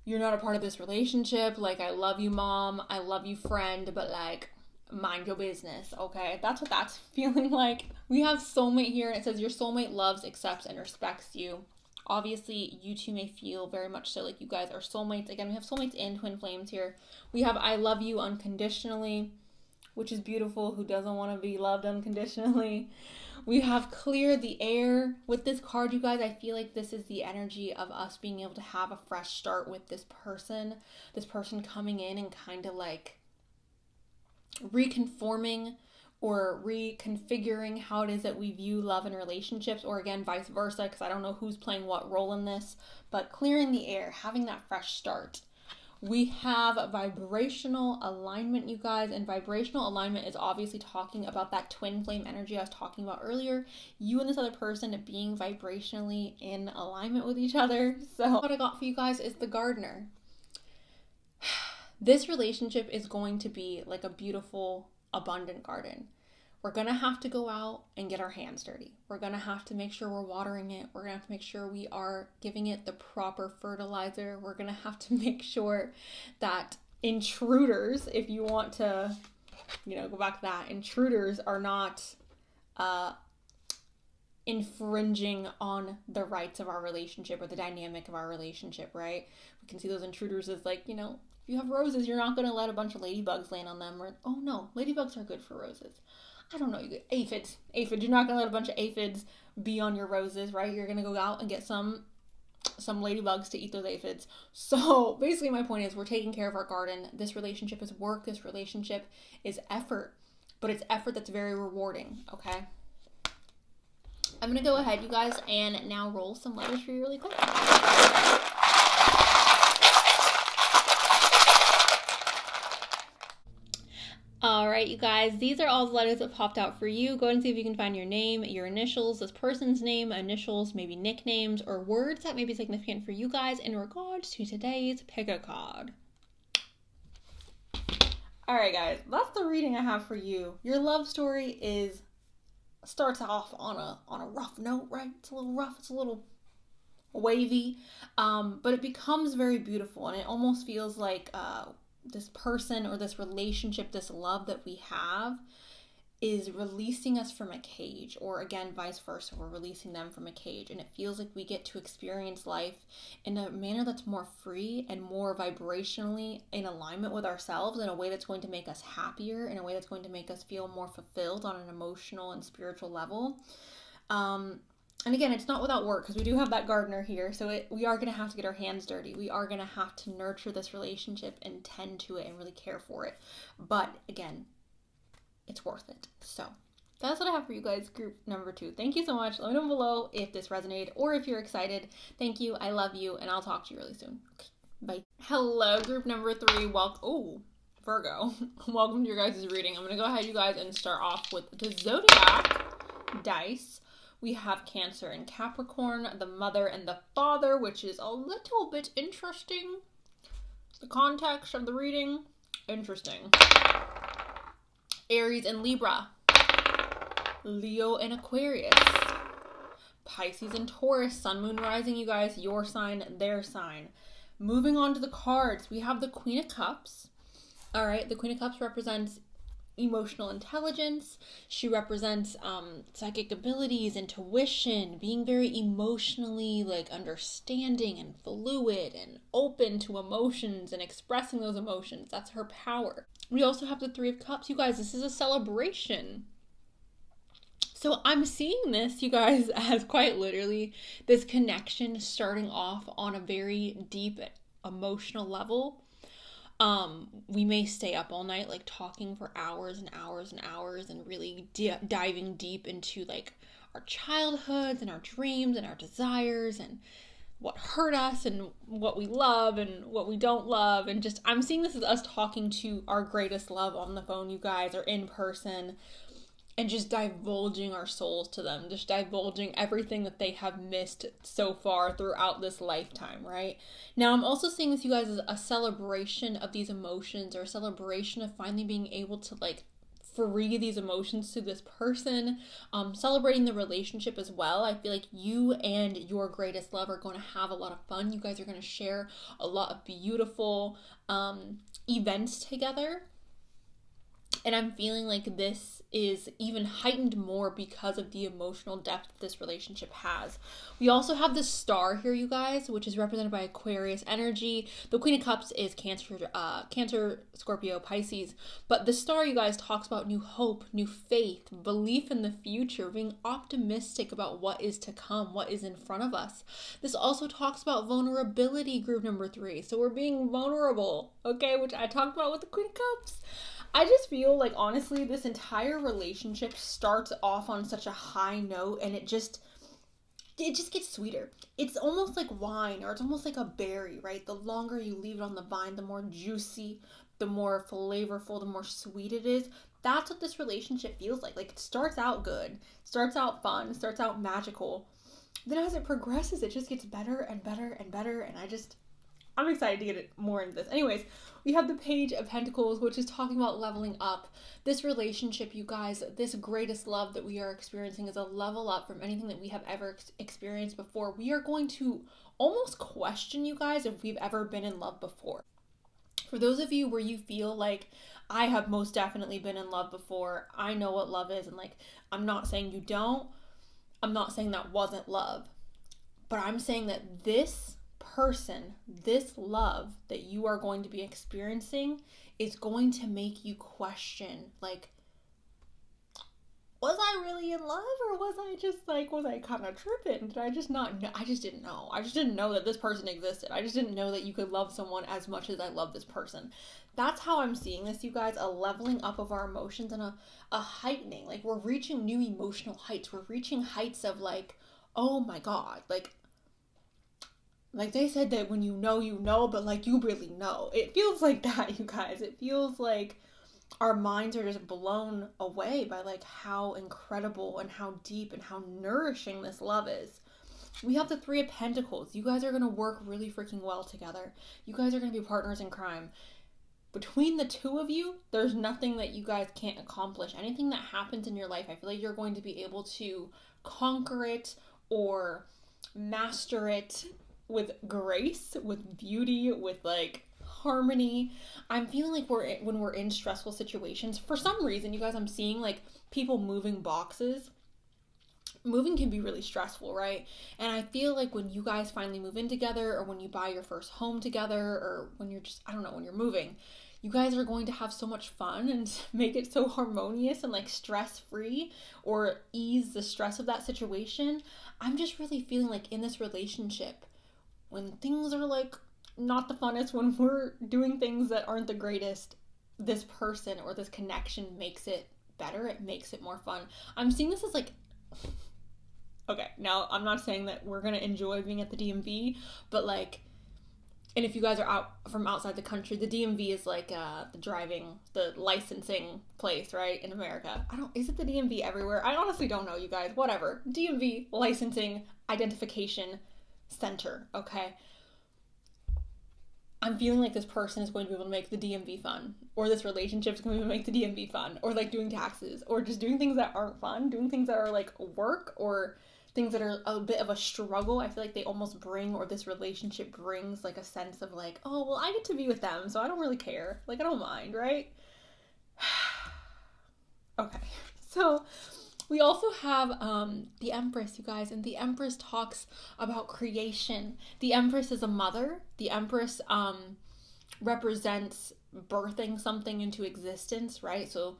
Speaker 1: you're not a part of this relationship. Like, I love you, mom. I love you, friend, but like, mind your business, okay? That's what that's feeling like. We have soulmate here, and it says your soulmate loves, accepts, and respects you. Obviously, you two may feel very much so like you guys are soulmates. Again, we have soulmates and twin flames here. We have I love you unconditionally, which is beautiful. Who doesn't want to be loved unconditionally? We have clear the air. With this card, you guys, I feel like this is the energy of us being able to have a fresh start with this person. This person coming in and kind of like reconforming or reconfiguring how it is that we view love and relationships, or again, vice versa, because I don't know who's playing what role in this, but clearing the air, having that fresh start. We have vibrational alignment, you guys, and vibrational alignment is obviously talking about that twin flame energy I was talking about earlier. You and this other person being vibrationally in alignment with each other. So what I got for you guys is the gardener. This relationship is going to be like a beautiful, abundant garden. We're going to have to go out and get our hands dirty. We're going to have to make sure we're watering it. We're going to have to make sure we are giving it the proper fertilizer. We're going to have to make sure that intruders, if you want to, go back to that, intruders are not infringing on the rights of our relationship or the dynamic of our relationship, right? We can see those intruders as like, if you have roses, you're not going to let a bunch of ladybugs land on them. Or, oh no, ladybugs are good for roses. I don't know, you get aphids. You're not going to let a bunch of aphids be on your roses, right? You're going to go out and get some ladybugs to eat those aphids. So basically my point is we're taking care of our garden. This relationship is work. This relationship is effort. But it's effort that's very rewarding, okay? I'm going to go ahead, you guys, and now roll some letters for you really quick. All right, you guys, these are all the letters that popped out for you. Go ahead and see if you can find your name, your initials, this person's name, initials, maybe nicknames, or words that may be significant for you guys in regards to today's pick a card. All right, guys, that's the reading I have for you. Your love story starts off on a rough note, right? It's a little rough, it's a little wavy, but it becomes very beautiful, and it almost feels like this person or this relationship, this love that we have is releasing us from a cage, or again, vice versa, we're releasing them from a cage, and it feels like we get to experience life in a manner that's more free and more vibrationally in alignment with ourselves, in a way that's going to make us happier, in a way that's going to make us feel more fulfilled on an emotional and spiritual level. And again, it's not without work, because we do have that gardener here, so we are going to have to get our hands dirty. We are going to have to nurture this relationship and tend to it and really care for it. But again, it's worth it. So that's what I have for you guys, group number 2. Thank you so much. Let me know below if this resonated or if you're excited. Thank you. I love you, and I'll talk to you really soon. Okay, bye. Hello, group number 3. Virgo. Welcome to your guys' reading. I'm going to go ahead, you guys, and start off with the Zodiac dice. We have Cancer and Capricorn, the mother and the father, which is a little bit interesting. The context of the reading, interesting. Aries and Libra. Leo and Aquarius. Pisces and Taurus, sun, moon, rising, you guys, your sign, their sign. Moving on to the cards, we have the Queen of Cups. All right, the Queen of Cups represents emotional intelligence. She represents psychic abilities, intuition, being very emotionally understanding and fluid and open to emotions and expressing those emotions. That's her power. We also have the Three of Cups. You guys, this is a celebration. So I'm seeing this, you guys, as quite literally this connection starting off on a very deep emotional level. We may stay up all night, talking for hours and hours and hours and really diving deep into our childhoods and our dreams and our desires and what hurt us and what we love and what we don't love. And just, I'm seeing this as us talking to our greatest love on the phone, you guys, or in person, and just divulging our souls to them, just divulging everything that they have missed so far throughout this lifetime, right? Now, I'm also seeing this, you guys, as a celebration of these emotions, or a celebration of finally being able to free these emotions to this person, celebrating the relationship as well. I feel like you and your greatest love are going to have a lot of fun. You guys are going to share a lot of beautiful events together. And I'm feeling like this is even heightened more because of the emotional depth this relationship has. We also have the Star here, you guys, which is represented by Aquarius energy. The Queen of Cups is Cancer, Scorpio, Pisces. But the Star, you guys, talks about new hope, new faith, belief in the future, being optimistic about what is to come, what is in front of us. This also talks about vulnerability, group number 3. So we're being vulnerable, okay, which I talked about with the Queen of Cups. I just feel like, honestly, this entire relationship starts off on such a high note, and it just gets sweeter. It's almost like wine, or it's almost like a berry, right? The longer you leave it on the vine, the more juicy, the more flavorful, the more sweet it is. That's what this relationship feels like. Like, it starts out good, starts out fun, starts out magical. Then as it progresses, it just gets better and better and better, and I'm excited to get it more into this. Anyways, we have the Page of Pentacles, which is talking about leveling up. This relationship, you guys, this greatest love that we are experiencing is a level up from anything that we have ever experienced before. We are going to almost question, you guys, if we've ever been in love before. For those of you where you feel like, I have most definitely been in love before, I know what love is, and like, I'm not saying you don't, I'm not saying that wasn't love, but I'm saying that this person, this love that you are going to be experiencing is going to make you question, like, was I really in love, or was I kind of tripping? Did I just not know? I just didn't know. I just didn't know that this person existed. I just didn't know that you could love someone as much as I love this person. That's how I'm seeing this, you guys, a leveling up of our emotions and a heightening. Like, we're reaching new emotional heights. We're reaching heights of like, oh my God, like they said that when you know, but like, you really know. It feels like that, you guys. It feels like our minds are just blown away by like how incredible and how deep and how nourishing this love is. We have the Three of Pentacles. You guys are going to work really freaking well together. You guys are going to be partners in crime. Between the two of you, there's nothing that you guys can't accomplish. Anything that happens in your life, I feel like you're going to be able to conquer it or master it with grace, with beauty, with like harmony. I'm feeling like when we're in stressful situations, for some reason, you guys, I'm seeing like people moving boxes. Moving can be really stressful, right? And I feel like when you guys finally move in together, or when you buy your first home together, or when you're just, I don't know, when you're moving, you guys are going to have so much fun and make it so harmonious and like stress free, or ease the stress of that situation. I'm just really feeling like in this relationship, when things are like not the funnest, when we're doing things that aren't the greatest, this person or this connection makes it better. It makes it more fun. I'm seeing this as like, okay, now I'm not saying that we're gonna enjoy being at the DMV, but like, and if you guys are out from outside the country, the DMV is like the licensing place, right, in America. Is it the DMV everywhere? I honestly don't know, you guys. Whatever. DMV, licensing, identification center, okay? I'm feeling like this person is going to be able to make the DMV fun, or this relationship is going to make the DMV fun, or like doing taxes, or just doing things that aren't fun, doing things that are like work, or things that are a bit of a struggle. I feel like they almost bring, or this relationship brings, like a sense of like, oh, well, I get to be with them, so I don't really care. Like, I don't mind, right? Okay, so we also have the Empress, you guys, and the Empress talks about creation. The Empress is a mother. The Empress represents birthing something into existence, right? So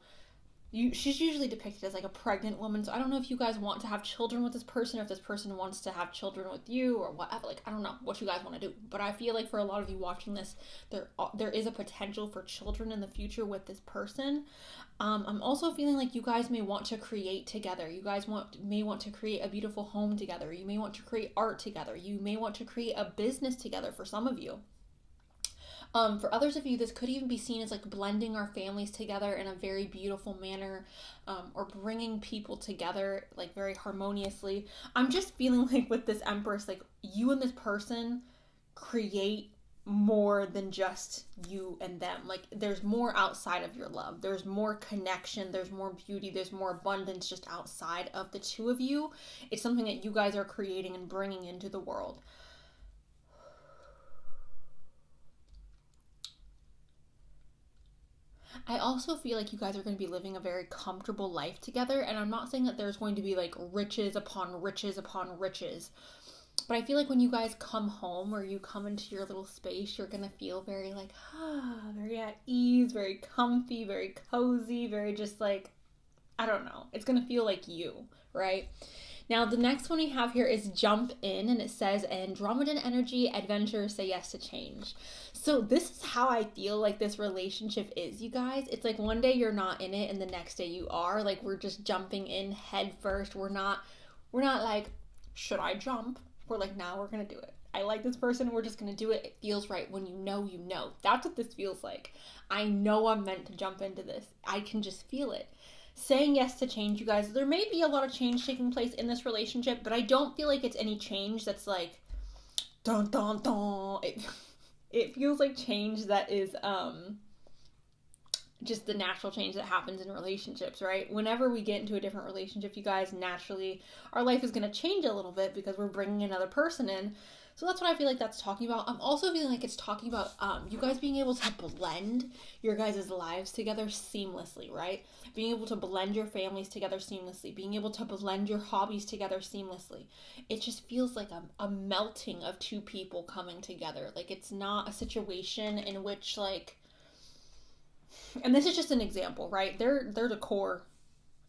Speaker 1: she's usually depicted as like a pregnant woman. So I don't know if you guys want to have children with this person, or if this person wants to have children with you, or whatever. Like, I don't know what you guys want to do, but I feel like for a lot of you watching this, there is a potential for children in the future with this person. I'm also feeling like you guys may want to create together. You guys may want to create a beautiful home together. You may want to create art together. You may want to create a business together for some of you. For others of you, this could even be seen as like blending our families together in a very beautiful manner, or bringing people together like very harmoniously. I'm just feeling like with this Empress, like you and this person create more than just you and them. Like, there's more outside of your love. There's more connection. There's more beauty. There's more abundance just outside of the two of you. It's something that you guys are creating and bringing into the world. I also feel like you guys are going to be living a very comfortable life together, and I'm not saying that there's going to be like riches upon riches upon riches, but I feel like when you guys come home, or you come into your little space, you're going to feel very like, very at ease, very comfy, very cozy, very just like, I don't know. It's going to feel like you, right? Now, the next one we have here is jump in, and it says, Andromedan energy, adventure, say yes to change. So this is how I feel like this relationship is, you guys. It's like one day you're not in it and the next day you are. Like, we're just jumping in head first. We're not like, should I jump? We're like, nah, we're gonna do it. I like this person, we're just gonna do it. It feels right. When you know, you know. That's what this feels like. I know I'm meant to jump into this. I can just feel it. Saying yes to change, you guys. There may be a lot of change taking place in this relationship, but I don't feel like it's any change that's like dun dun dun. It feels like change that is just the natural change that happens in relationships, right? Whenever we get into a different relationship, you guys, naturally our life is going to change a little bit because we're bringing another person in. So that's what I feel like that's talking about. I'm also feeling like it's talking about you guys being able to blend your guys' lives together seamlessly, right? Being able to blend your families together seamlessly. Being able to blend your hobbies together seamlessly. It just feels like a melting of two people coming together. Like, it's not a situation in which, like, and this is just an example, right? Their decor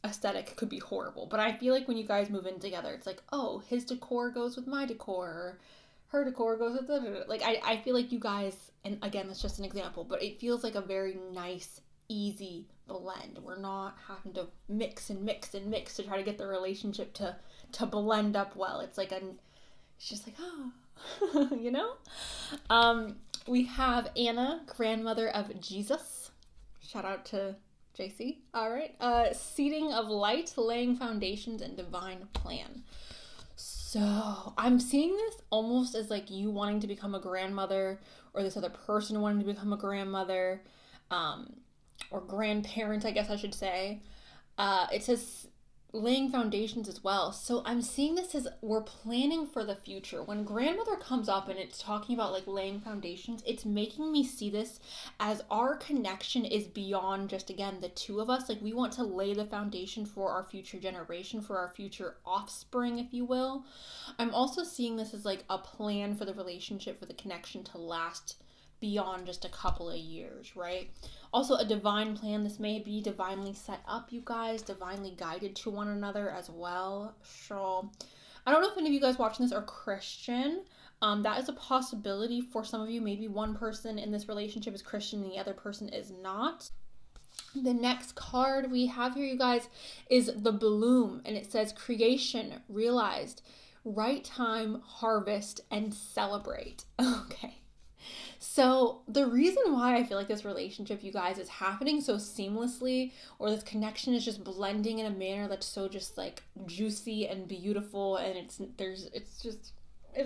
Speaker 1: aesthetic could be horrible, but I feel like when you guys move in together, it's like, oh, his decor goes with my decor, or her decor goes with the, like, I feel like you guys, and again, that's just an example, but it feels like a very nice, easy blend. We're not having to mix and mix and mix to try to get the relationship to blend up well. It's like it's just like, oh, you know? We have Anna, grandmother of Jesus. Shout out to JC. All right. Seeding of light, laying foundations, and divine plan. So I'm seeing this almost as like you wanting to become a grandmother, or this other person wanting to become a grandmother, or grandparent, I guess I should say. It says laying foundations as well. So I'm seeing this as we're planning for the future. When grandmother comes up and it's talking about like laying foundations, it's making me see this as our connection is beyond just, again, the two of us. Like, we want to lay the foundation for our future generation, for our future offspring, if you will. I'm also seeing this as like a plan for the relationship, for the connection to last beyond just a couple of years, right? Also, a divine plan. This may be divinely set up, you guys, divinely guided to one another as well. So, I don't know if any of you guys watching this are Christian. That is a possibility for some of you. Maybe one person in this relationship is Christian and the other person is not. The next card we have here, you guys, is the bloom, and it says creation, realized, right time, harvest, and celebrate. Okay. So the reason why I feel like this relationship, you guys, is happening so seamlessly, or this connection is just blending in a manner that's so just like juicy and beautiful, and it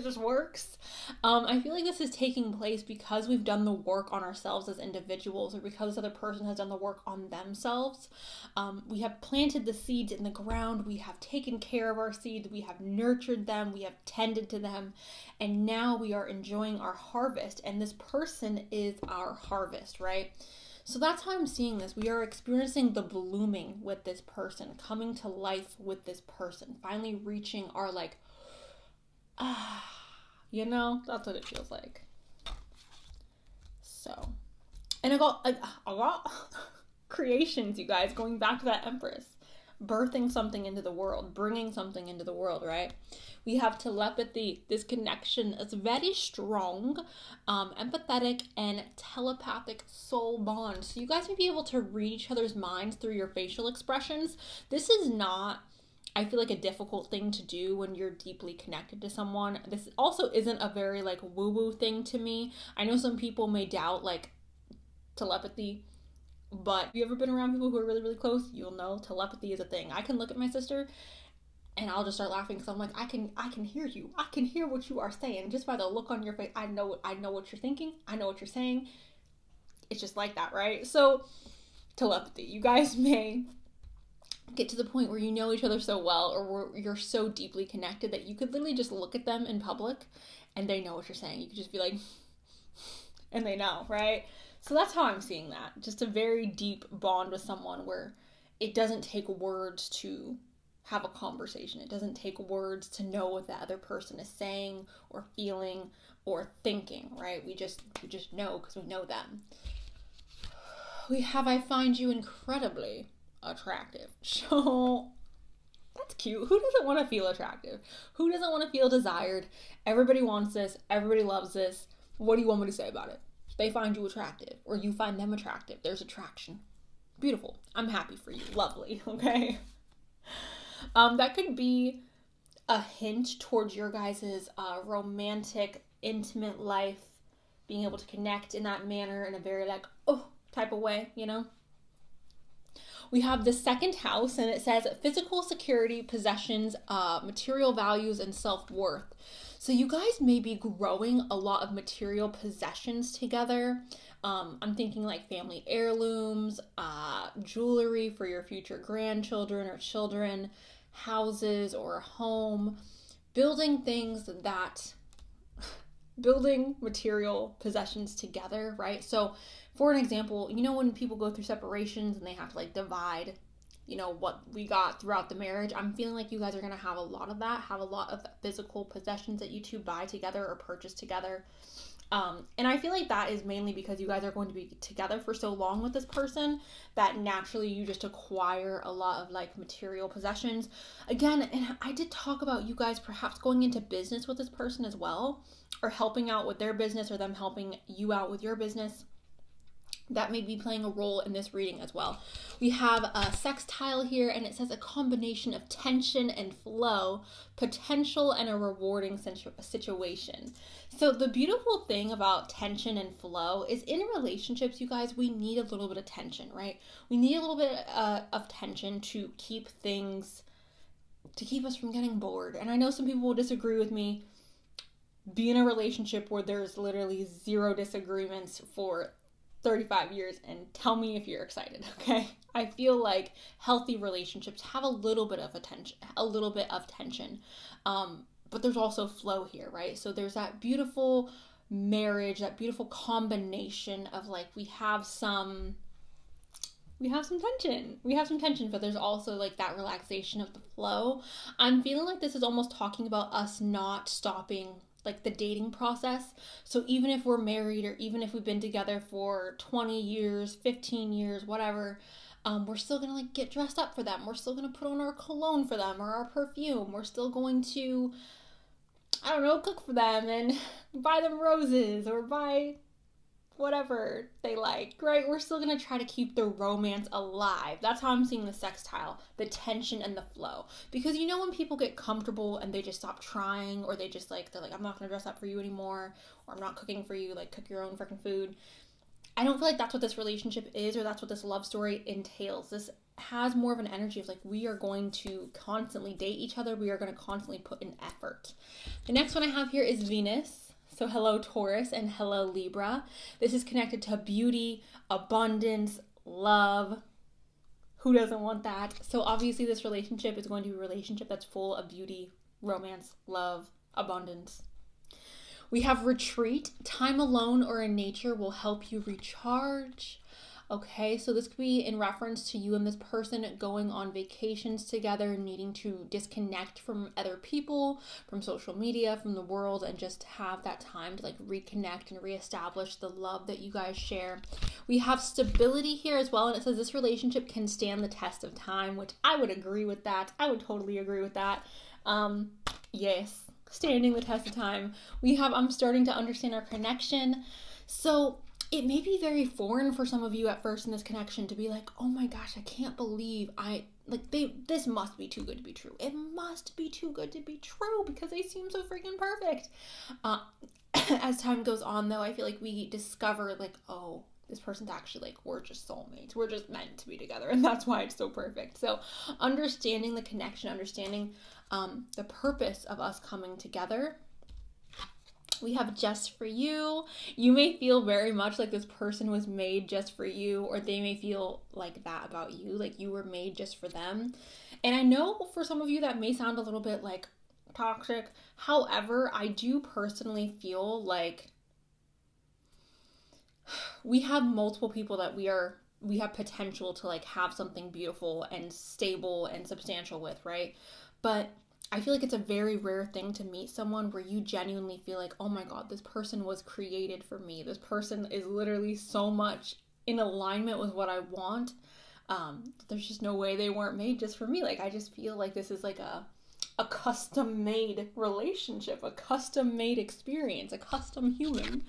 Speaker 1: just works. I feel like this is taking place because we've done the work on ourselves as individuals, or because this other person has done the work on themselves. We have planted the seeds in the ground. We have taken care of our seeds. We have nurtured them. We have tended to them. And now we are enjoying our harvest. And this person is our harvest, right? So that's how I'm seeing this. We are experiencing the blooming with this person, coming to life with this person, finally reaching our like, you know, that's what it feels like. So, and I got creations, you guys, going back to that Empress, birthing something into the world, bringing something into the world, right? We have telepathy. This connection is very strong, empathetic, and telepathic soul bond. So you guys may be able to read each other's minds through your facial expressions. This is not, I feel like, a difficult thing to do when you're deeply connected to someone. This also isn't a very like woo-woo thing to me. I know some people may doubt like telepathy, but if you ever been around people who are really, really close, you'll know telepathy is a thing. I can look at my sister and I'll just start laughing because I'm like, I can hear you. I can hear what you are saying just by the look on your face. I know what you're thinking. I know what you're saying. It's just like that, right? So telepathy. You guys may get to the point where you know each other so well, or where you're so deeply connected that you could literally just look at them in public and they know what you're saying. You could just be like, and they know, right? So that's how I'm seeing that. Just a very deep bond with someone where it doesn't take words to have a conversation. It doesn't take words to know what the other person is saying or feeling or thinking, right? We just know because we know them. We have I find you incredibly attractive. So That's cute. Who doesn't want to feel attractive? Who doesn't want to feel desired? Everybody wants this. Everybody loves this. What do you want me to say about it? They find you attractive, or you find them attractive. There's attraction. Beautiful. I'm happy for you. Lovely. Okay. That could be a hint towards your guys' romantic, intimate life, being able to connect in that manner in a very like, oh, type of way, you know? We have the second house, and it says physical security, possessions, material values, and self-worth. So you guys may be growing a lot of material possessions together. I'm thinking like family heirlooms, jewelry for your future grandchildren or children, houses or a home, building material possessions together, right? So for an example, you know, when people go through separations and they have to like divide, you know, what we got throughout the marriage, I'm feeling like you guys are going to have a lot of that, have a lot of physical possessions that you two buy together or purchase together. And I feel like that is mainly because you guys are going to be together for so long with this person that naturally you just acquire a lot of like material possessions. Again, and I did talk about you guys perhaps going into business with this person as well, or helping out with their business, or them helping you out with your business. That may be playing a role in this reading as well. We have a sextile here, and it says a combination of tension and flow, potential and a rewarding situation. So the beautiful thing about tension and flow is in relationships, you guys, we need a little bit of tension, right? We need a little bit of tension to keep us from getting bored. And I know some people will disagree with me. Be in a relationship where there's literally zero disagreements for 35 years and tell me if you're excited, okay? I feel like healthy relationships have a little bit of tension, but there's also flow here, right? So there's that beautiful marriage, that beautiful combination of like we have some tension, but there's also like that relaxation of the flow. I'm feeling like this is almost talking about us not stopping like the dating process. So even if we're married, or even if we've been together for 20 years, 15 years, whatever, we're still gonna like get dressed up for them. We're still gonna put on our cologne for them or our perfume. We're still going to, I don't know, cook for them and buy them roses or buy whatever they like, right? We're still gonna try to keep the romance alive. That's how I'm seeing the sextile, the tension and the flow. Because you know when people get comfortable and they just stop trying, or they're like, I'm not gonna dress up for you anymore, or I'm not cooking for you, like cook your own freaking food. I don't feel like that's what this relationship is, or that's what this love story entails. This has more of an energy of like, we are going to constantly date each other. We are going to constantly put in effort. The next one I have here is Venus. So hello Taurus and hello Libra. This is connected to beauty, abundance, love. Who doesn't want that? So obviously this relationship is going to be a relationship that's full of beauty, romance, love, abundance. We have retreat. Time alone or in nature will help you recharge. Okay, so this could be in reference to you and this person going on vacations together, needing to disconnect from other people, from social media, from the world, and just have that time to like reconnect and reestablish the love that you guys share. We have stability here as well, and it says this relationship can stand the test of time, which I would agree with that. I would totally agree with that. Yes, standing the test of time. We have I'm starting to understand our connection. So it may be very foreign for some of you at first in this connection to be like, oh my gosh, I can't believe this must be too good to be true. It must be too good to be true because they seem so freaking perfect. As time goes on though, I feel like we discover like, oh, this person's actually like, we're just soulmates. We're just meant to be together, and that's why it's so perfect. So understanding the connection, understanding the purpose of us coming together. We have just for you. You may feel very much like this person was made just for you, or they may feel like that about you, like you were made just for them. And I know for some of you that may sound a little bit like toxic. However, I do personally feel like we have multiple people that we have potential to like have something beautiful and stable and substantial with, right? But I feel like it's a very rare thing to meet someone where you genuinely feel like, oh my God, this person was created for me. This person is literally so much in alignment with what I want. There's just no way they weren't made just for me. Like, I just feel like this is like a custom-made relationship, a custom-made experience, a custom human.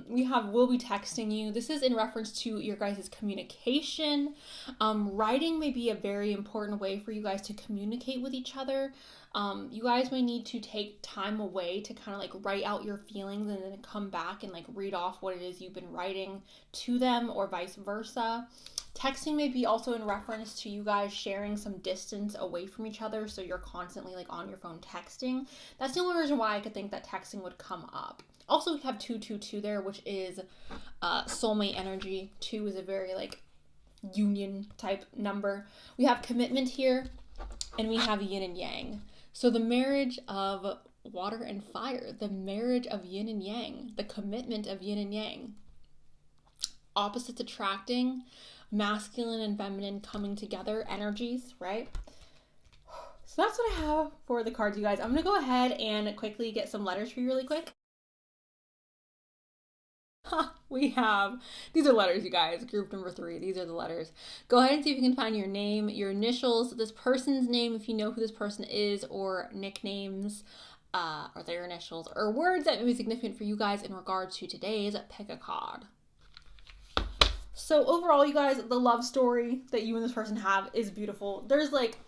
Speaker 1: We have will be texting you. This is in reference to your guys' communication. Writing may be a very important way for you guys to communicate with each other. You guys may need to take time away to kind of like write out your feelings and then come back and like read off what it is you've been writing to them, or vice versa. Texting may be also in reference to you guys sharing some distance away from each other, so you're constantly like on your phone texting. That's the only reason why I could think that texting would come up. Also, we have 222 there, which is soulmate energy. 2 is a very like union type number. We have commitment here, and we have yin and yang. So the marriage of water and fire, the marriage of yin and yang, the commitment of yin and yang. Opposites attracting, masculine and feminine coming together energies, right? So that's what I have for the cards, you guys. I'm going to go ahead and quickly get some letters for you really quick. We have, these are letters, you guys, group number 3. These are the letters. Go ahead and see if you can find your name, your initials, this person's name, if you know who this person is, or nicknames, or their initials, or words that may be significant for you guys in regards to today's pick a card. So overall, you guys, the love story that you and this person have is beautiful. There's like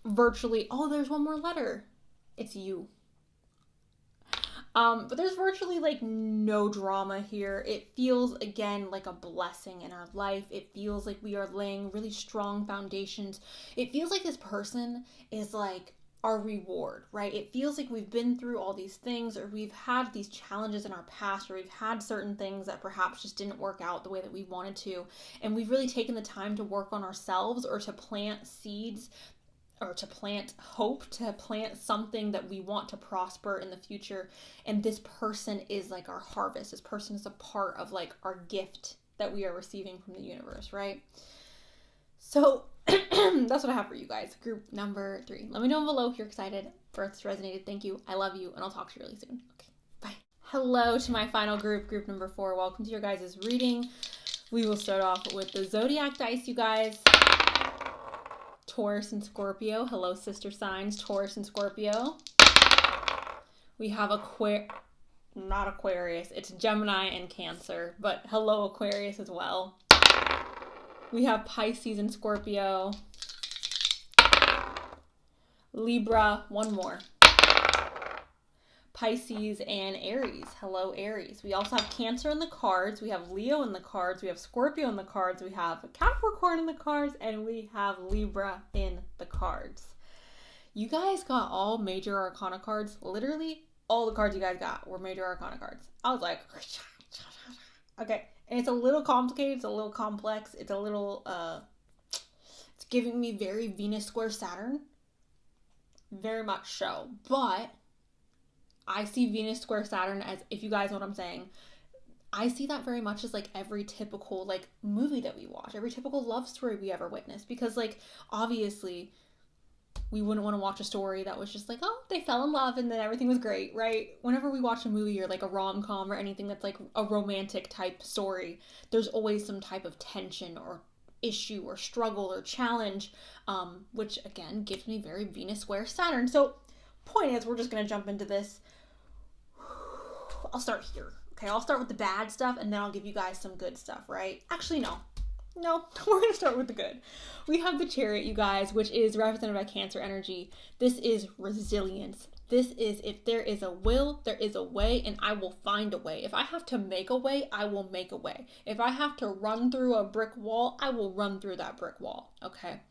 Speaker 1: virtually, oh, there's one more letter. It's you. But there's virtually like no drama here. It feels, again, like a blessing in our life. It feels like we are laying really strong foundations. It feels like this person is like our reward, right? It feels like we've been through all these things, or we've had these challenges in our past, or we've had certain things that perhaps just didn't work out the way that we wanted to. And we've really taken the time to work on ourselves, or to plant seeds, or to plant hope, to plant something that we want to prosper in the future. And this person is like our harvest. This person is a part of like our gift that we are receiving from the universe, right? So that's what I have for you guys. Group number 3. Let me know below if you're excited, if it's resonated. Thank you. I love you, and I'll talk to you really soon. Okay, bye. Hello to my final group, group number 4. Welcome to your guys' reading. We will start off with the zodiac dice, you guys. Taurus and Scorpio. Hello, sister signs, Taurus and Scorpio. We have not Aquarius. It's Gemini and Cancer, but hello, Aquarius as well. We have Pisces and Scorpio. Libra, one more. Pisces and Aries. Hello, Aries. We also have Cancer in the cards. We have Leo in the cards. We have Scorpio in the cards. We have Capricorn in the cards. And we have Libra in the cards. You guys got all major arcana cards. Literally, all the cards you guys got were major arcana cards. I was like, okay. And it's a little complicated. It's a little complex. It's a little, it's giving me very Venus square Saturn. Very much so. But I see Venus square Saturn as, if you guys know what I'm saying, I see that very much as like every typical like movie that we watch, every typical love story we ever witness. Because like, obviously, we wouldn't want to watch a story that was just like, oh, they fell in love and then everything was great, right? Whenever we watch a movie or like a rom-com or anything that's like a romantic type story, there's always some type of tension or issue or struggle or challenge, which again gives me very Venus square Saturn. So point is, we're just going to jump into this. I'll start here. Okay, I'll start with the bad stuff and then I'll give you guys some good stuff, right? Actually, no, we're going to start with the good. We have the Chariot, you guys, which is represented by Cancer energy. This is resilience. This is, if there is a will, there is a way, and I will find a way. If I have to make a way, I will make a way. If I have to run through a brick wall, I will run through that brick wall, okay?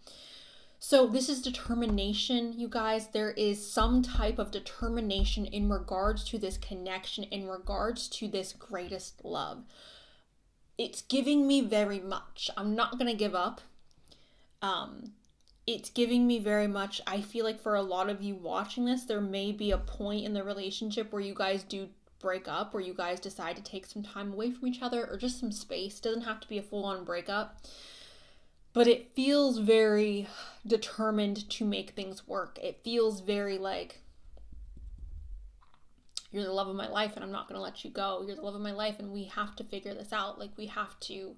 Speaker 1: So this is determination, you guys. There is some type of determination in regards to this connection, in regards to this greatest love. It's giving me very much. I'm not going to give up. It's giving me very much. I feel like for a lot of you watching this, there may be a point in the relationship where you guys do break up, where you guys decide to take some time away from each other or just some space. It doesn't have to be a full-on breakup. But it feels very determined to make things work. It feels very like, you're the love of my life and I'm not going to let you go. You're the love of my life and we have to figure this out. Like, we have to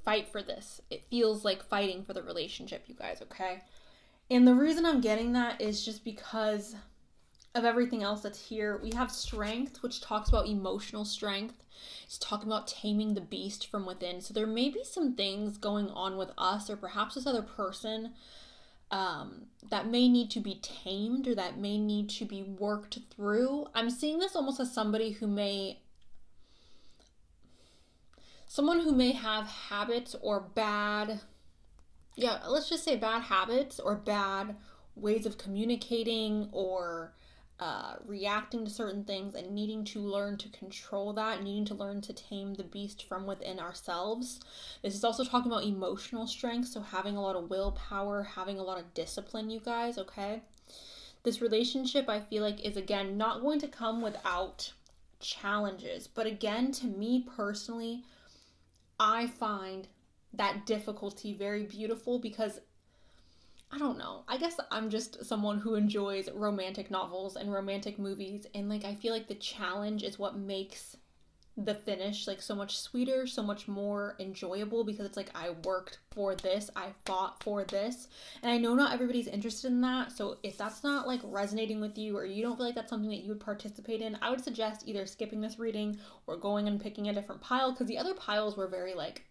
Speaker 1: fight for this. It feels like fighting for the relationship, you guys, okay? And the reason I'm getting that is just because of everything else that's here. We have strength, which talks about emotional strength. It's talking about taming the beast from within. So there may be some things going on with us or perhaps this other person that may need to be tamed or that may need to be worked through. I'm seeing this almost as someone who may have habits or let's just say bad habits or bad ways of communicating or reacting to certain things, and needing to learn to control that, needing to learn to tame the beast from within ourselves. This is also talking about emotional strength, so having a lot of willpower, having a lot of discipline, you guys, okay? This relationship, I feel like, is, again, not going to come without challenges. But again, to me personally, I find that difficulty very beautiful because I don't know. I guess I'm just someone who enjoys romantic novels and romantic movies, and like I feel like the challenge is what makes the finish like so much sweeter, so much more enjoyable, because it's like I worked for this, I fought for this. And I know not everybody's interested in that, so if that's not like resonating with you or you don't feel like that's something that you would participate in, I would suggest either skipping this reading or going and picking a different pile, because the other piles were very like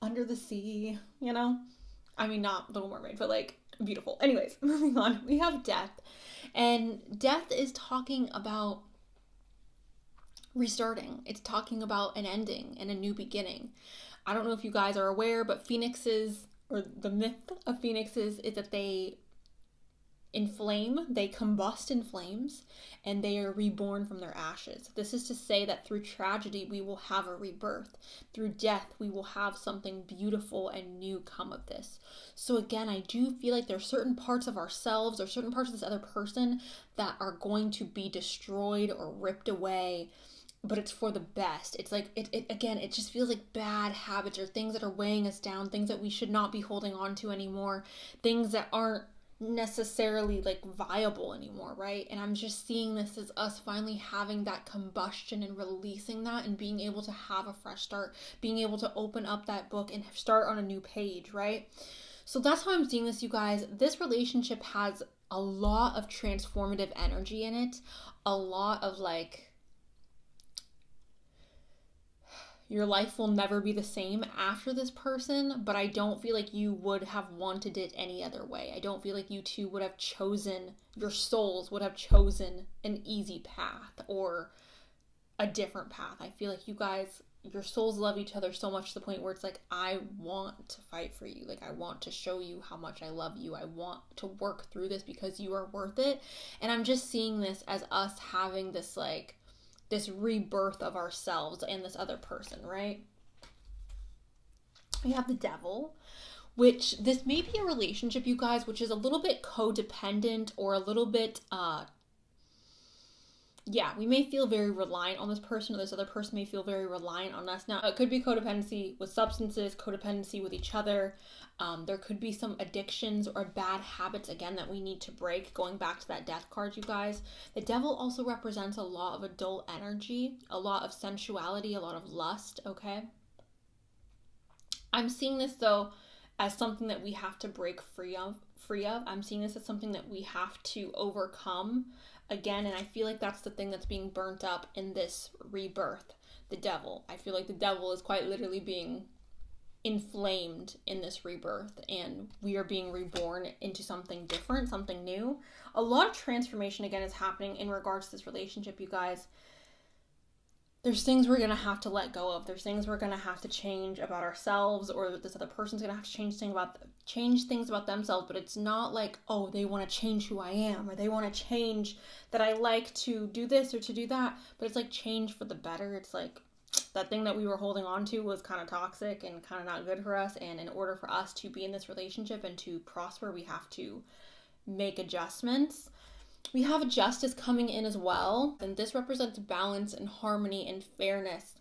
Speaker 1: under the sea, you know? I mean, not Little Mermaid, but like beautiful. Anyways, moving on. We have death. And death is talking about restarting. It's talking about an ending and a new beginning. I don't know if you guys are aware, but phoenixes, or the myth of phoenixes, is that they combust in flames, and they are reborn from their ashes. This is to say that through tragedy, we will have a rebirth. Through death, we will have something beautiful and new come of this. So again, I do feel like there's certain parts of ourselves or certain parts of this other person that are going to be destroyed or ripped away, but it's for the best. It's like, it just feels like bad habits or things that are weighing us down, things that we should not be holding on to anymore, things that aren't necessarily like viable anymore, right? And I'm just seeing this as us finally having that combustion and releasing that and being able to have a fresh start, being able to open up that book and start on a new page, right? So that's how I'm seeing this, you guys. This relationship has a lot of transformative energy in it, a lot of like, your life will never be the same after this person, but I don't feel like you would have wanted it any other way. I don't feel like you two would have chosen, your souls would have chosen an easy path or a different path. I feel like you guys, your souls love each other so much to the point where it's like, I want to fight for you. Like, I want to show you how much I love you. I want to work through this because you are worth it. And I'm just seeing this as us having this like, this rebirth of ourselves and this other person, right? We have the devil, which this may be a relationship, you guys, which is a little bit codependent or a little bit, we may feel very reliant on this person, or this other person may feel very reliant on us. Now, it could be codependency with substances, codependency with each other. There could be some addictions or bad habits, again, that we need to break. Going back to that death card, you guys. The devil also represents a lot of adult energy, a lot of sensuality, a lot of lust, okay? I'm seeing this, though, as something that we have to break free of. I'm seeing this as something that we have to overcome. Again, and I feel like that's the thing that's being burnt up in this rebirth, the devil. I feel like the devil is quite literally being inflamed in this rebirth, and we are being reborn into something different, something new. A lot of transformation, again, is happening in regards to this relationship, you guys. There's things we're going to have to let go of. There's things we're going to have to change about ourselves, or this other person's going to have to change things about themselves, but it's not like, oh, they want to change who I am, or they want to change that I like to do this or to do that, but it's like change for the better. It's like that thing that we were holding on to was kind of toxic and kind of not good for us, and in order for us to be in this relationship and to prosper, we have to make adjustments. We have justice coming in as well, and this represents balance and harmony and fairness.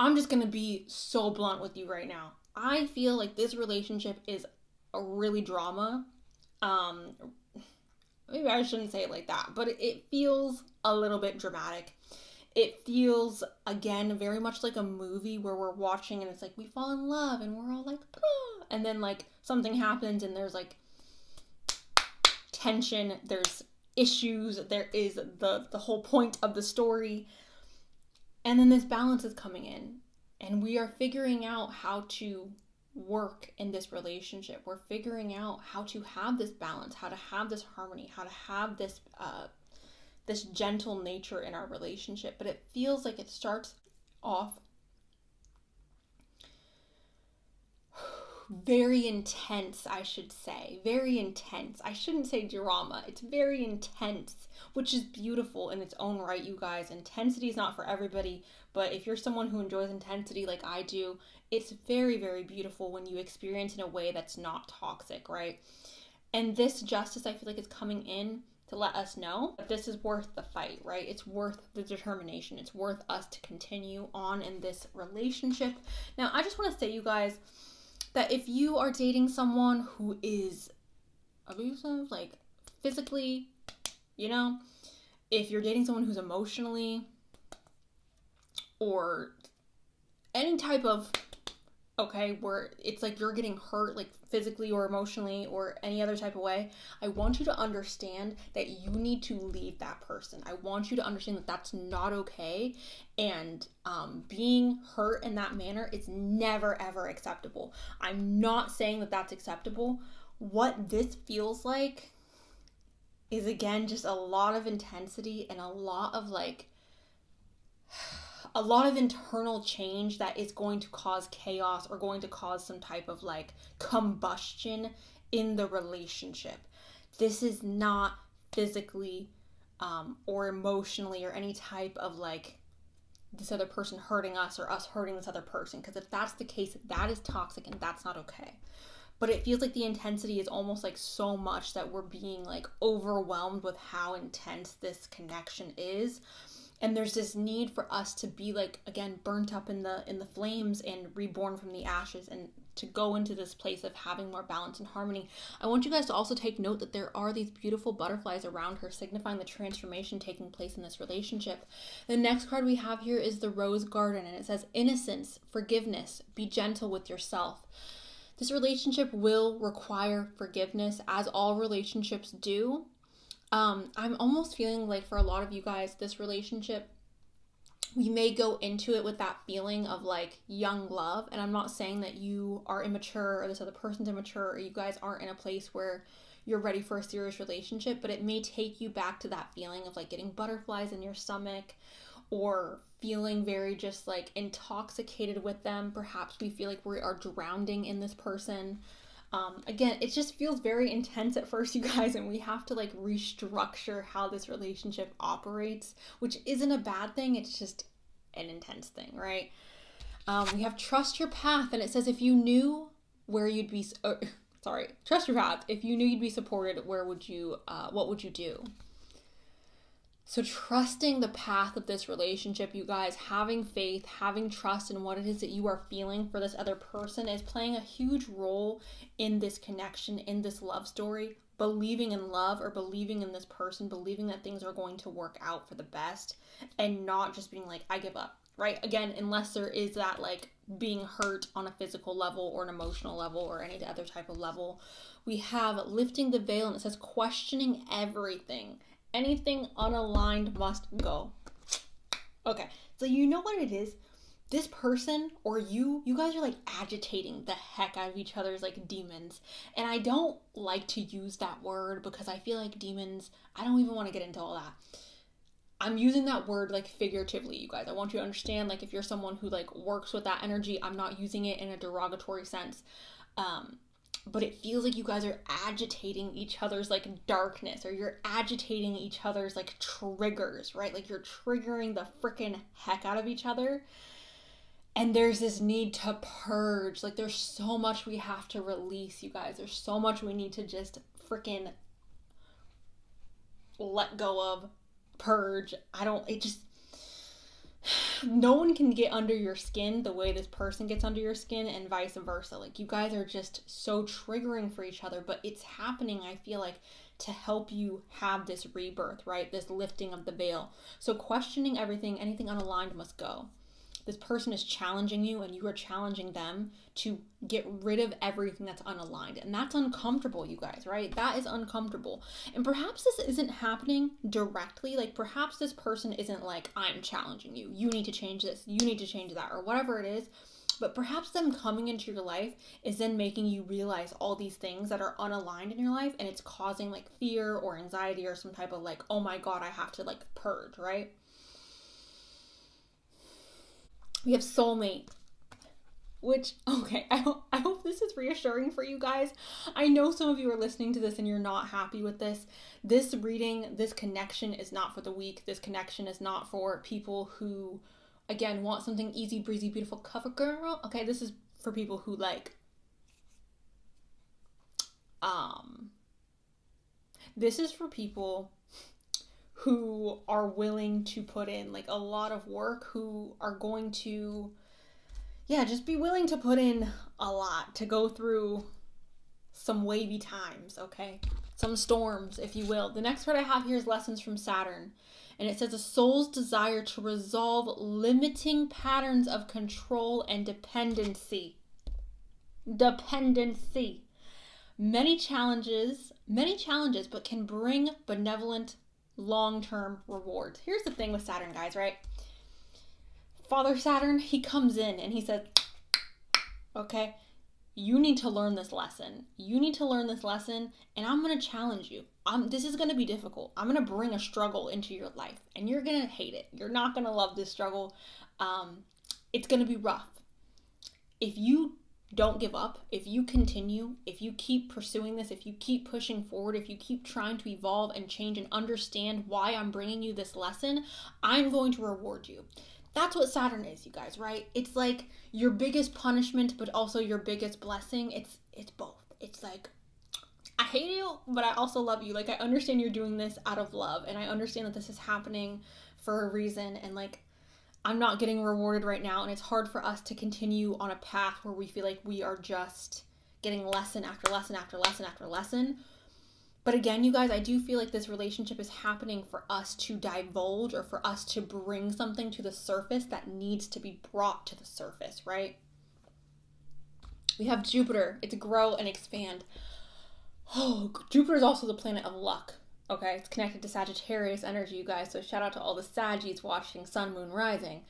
Speaker 1: I'm just going to be so blunt with you right now. I feel like this relationship is a really drama. Maybe I shouldn't say it like that, but it feels a little bit dramatic. it feels, again, very much like a movie where we're watching and it's like we fall in love and we're all like, ah! And then like something happens and there's like tension, there's issues, there is the whole point of the story. And then this balance is coming in and we are figuring out how to work in this relationship. We're figuring out how to have this balance, how to have this harmony, how to have this this gentle nature in our relationship. But it feels like it starts off very intense, I should say. Very intense. I shouldn't say drama. It's very intense, which is beautiful in its own right, you guys. Intensity is not for everybody, but if you're someone who enjoys intensity like I do, it's very, very beautiful when you experience in a way that's not toxic, right? And this justice, I feel like, is coming in to let us know that this is worth the fight, right? It's worth the determination. It's worth us to continue on in this relationship. Now, I just want to say, you guys, that if you are dating someone who is abusive, like physically, you know, if you're dating someone who's emotionally or any type of, okay, where it's like you're getting hurt, like physically or emotionally or any other type of way, I want you to understand that you need to leave that person. I want you to understand that that's not okay. And being hurt in that manner is never, ever acceptable. I'm not saying that that's acceptable. What this feels like is, again, just a lot of intensity and a lot of internal change that is going to cause chaos or going to cause some type of like combustion in the relationship. This is not physically or emotionally or any type of like this other person hurting us or us hurting this other person, because if that's the case, that is toxic and that's not okay. But it feels like the intensity is almost like so much that we're being like overwhelmed with how intense this connection is. And there's this need for us to be like, again, burnt up in the flames and reborn from the ashes, and to go into this place of having more balance and harmony. I want you guys to also take note that there are these beautiful butterflies around her, signifying the transformation taking place in this relationship. The next card we have here is the Rose Garden, and it says innocence, forgiveness, be gentle with yourself. This relationship will require forgiveness, as all relationships do. I'm almost feeling like for a lot of you guys, this relationship, we may go into it with that feeling of like young love. And I'm not saying that you are immature or this other person's immature or you guys aren't in a place where you're ready for a serious relationship, but it may take you back to that feeling of like getting butterflies in your stomach or feeling very just like intoxicated with them. Perhaps we feel like we are drowning in this person. Again, it just feels very intense at first, you guys, and we have to like restructure how this relationship operates, which isn't a bad thing. It's just an intense thing, right? We have trust your path, and it says if you knew where you'd be, trust your path. If you knew you'd be supported, what would you do? So trusting the path of this relationship, you guys, having faith, having trust in what it is that you are feeling for this other person is playing a huge role in this connection, in this love story. Believing in love or believing in this person, believing that things are going to work out for the best and not just being like, I give up, right? Again, unless there is that like being hurt on a physical level or an emotional level or any other type of level. We have lifting the veil, and it says questioning everything. Anything unaligned must go. Okay, so you know what it is? This person or you guys are like agitating the heck out of each other's like demons. And I don't like to use that word because I feel like demons, I don't even want to get into all that. I'm using that word like figuratively, you guys. I want you to understand, like, if you're someone who like works with that energy, I'm not using it in a derogatory sense. But it feels like you guys are agitating each other's like darkness, or you're agitating each other's like triggers, right? Like you're triggering the freaking heck out of each other. And there's this need to purge. Like there's so much we have to release, you guys. There's so much we need to just freaking let go of, purge. No one can get under your skin the way this person gets under your skin, and vice versa. Like you guys are just so triggering for each other, but it's happening, I feel like, to help you have this rebirth, right? This lifting of the veil. So questioning everything, anything unaligned must go. This person is challenging you and you are challenging them to get rid of everything that's unaligned. And that's uncomfortable, you guys, right? That is uncomfortable. And perhaps this isn't happening directly. Like perhaps this person isn't like, I'm challenging you. You need to change this. You need to change that, or whatever it is. But perhaps them coming into your life is then making you realize all these things that are unaligned in your life, and it's causing like fear or anxiety or some type of like, oh my God, I have to like purge, right? We have soulmate, which, okay, I hope this is reassuring for you guys. I know some of you are listening to this and you're not happy with this. This reading, this connection is not for the weak. This connection is not for people who, again, want something easy, breezy, beautiful cover girl. Okay, this is for people who like, this is for people who are willing to put in like a lot of work, who are going to, just be willing to put in a lot, to go through some wavy times, okay? Some storms, if you will. The next card I have here is Lessons from Saturn. And it says a soul's desire to resolve limiting patterns of control and dependency. Many challenges, but can bring benevolent long-term rewards. Here's the thing with Saturn, guys, right? Father Saturn, he comes in and he says, okay, you need to learn this lesson. And I'm going to challenge you. This is going to be difficult. I'm going to bring a struggle into your life and you're going to hate it. You're not going to love this struggle. It's going to be rough. If you don't give up, if you continue, if you keep pursuing this, if you keep pushing forward, if you keep trying to evolve and change and understand why I'm bringing you this lesson, I'm going to reward you. That's what Saturn is, you guys, right? It's like your biggest punishment, but also your biggest blessing. It's both. It's like, I hate you, but I also love you. Like, I understand you're doing this out of love, and I understand that this is happening for a reason, and like, I'm not getting rewarded right now, and it's hard for us to continue on a path where we feel like we are just getting lesson after lesson after lesson after lesson. But again, you guys, I do feel like this relationship is happening for us to divulge, or for us to bring something to the surface that needs to be brought to the surface, right? We have Jupiter. It's grow and expand. Oh, Jupiter is also the planet of luck. Okay, it's connected to Sagittarius energy, you guys, so shout out to all the Saggies watching Sun, Moon, Rising.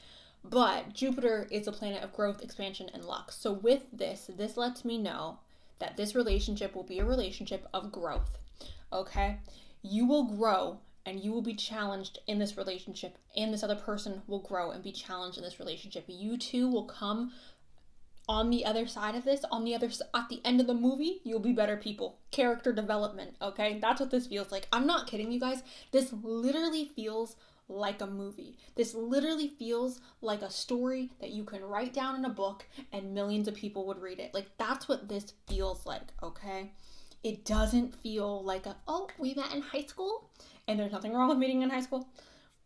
Speaker 1: But Jupiter is a planet of growth, expansion, and luck. So with this lets me know that this relationship will be a relationship of growth, okay? You will grow and you will be challenged in this relationship, and this other person will grow and be challenged in this relationship. You two will come on the other side of this, at the end of the movie, you'll be better people. Character development, okay? That's what this feels like. I'm not kidding, you guys. This literally feels like a movie. This literally feels like a story that you can write down in a book and millions of people would read it. Like, that's what this feels like, okay? It doesn't feel like we met in high school, and there's nothing wrong with meeting in high school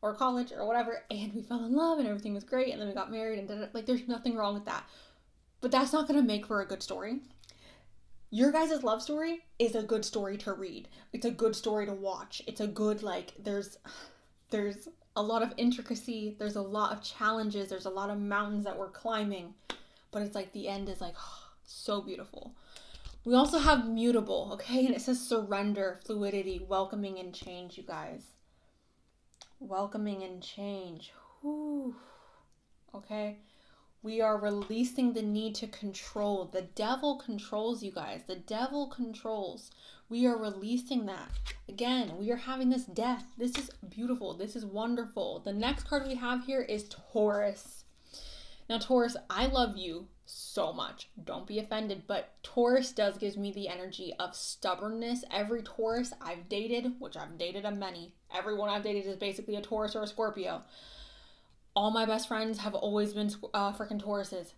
Speaker 1: or college or whatever, and we fell in love and everything was great, and then we got married and like, there's nothing wrong with that. But that's not going to make for a good story. Your guys' love story is a good story to read. It's a good story to watch. It's a good, like, there's a lot of intricacy. There's a lot of challenges. There's a lot of mountains that we're climbing. But it's like the end is like, so beautiful. We also have mutable, okay? And it says surrender, fluidity, welcoming and change, you guys. Welcoming and change. Whew. Okay? We are releasing the need to control. The devil controls, you guys. The devil controls. We are releasing that. Again, we are having this death. This is beautiful. This is wonderful. The next card we have here is Taurus. Now, Taurus, I love you so much. Don't be offended, but Taurus does give me the energy of stubbornness. Every Taurus I've dated, which I've dated a many, everyone I've dated is basically a Taurus or a Scorpio. All my best friends have always been freaking Tauruses.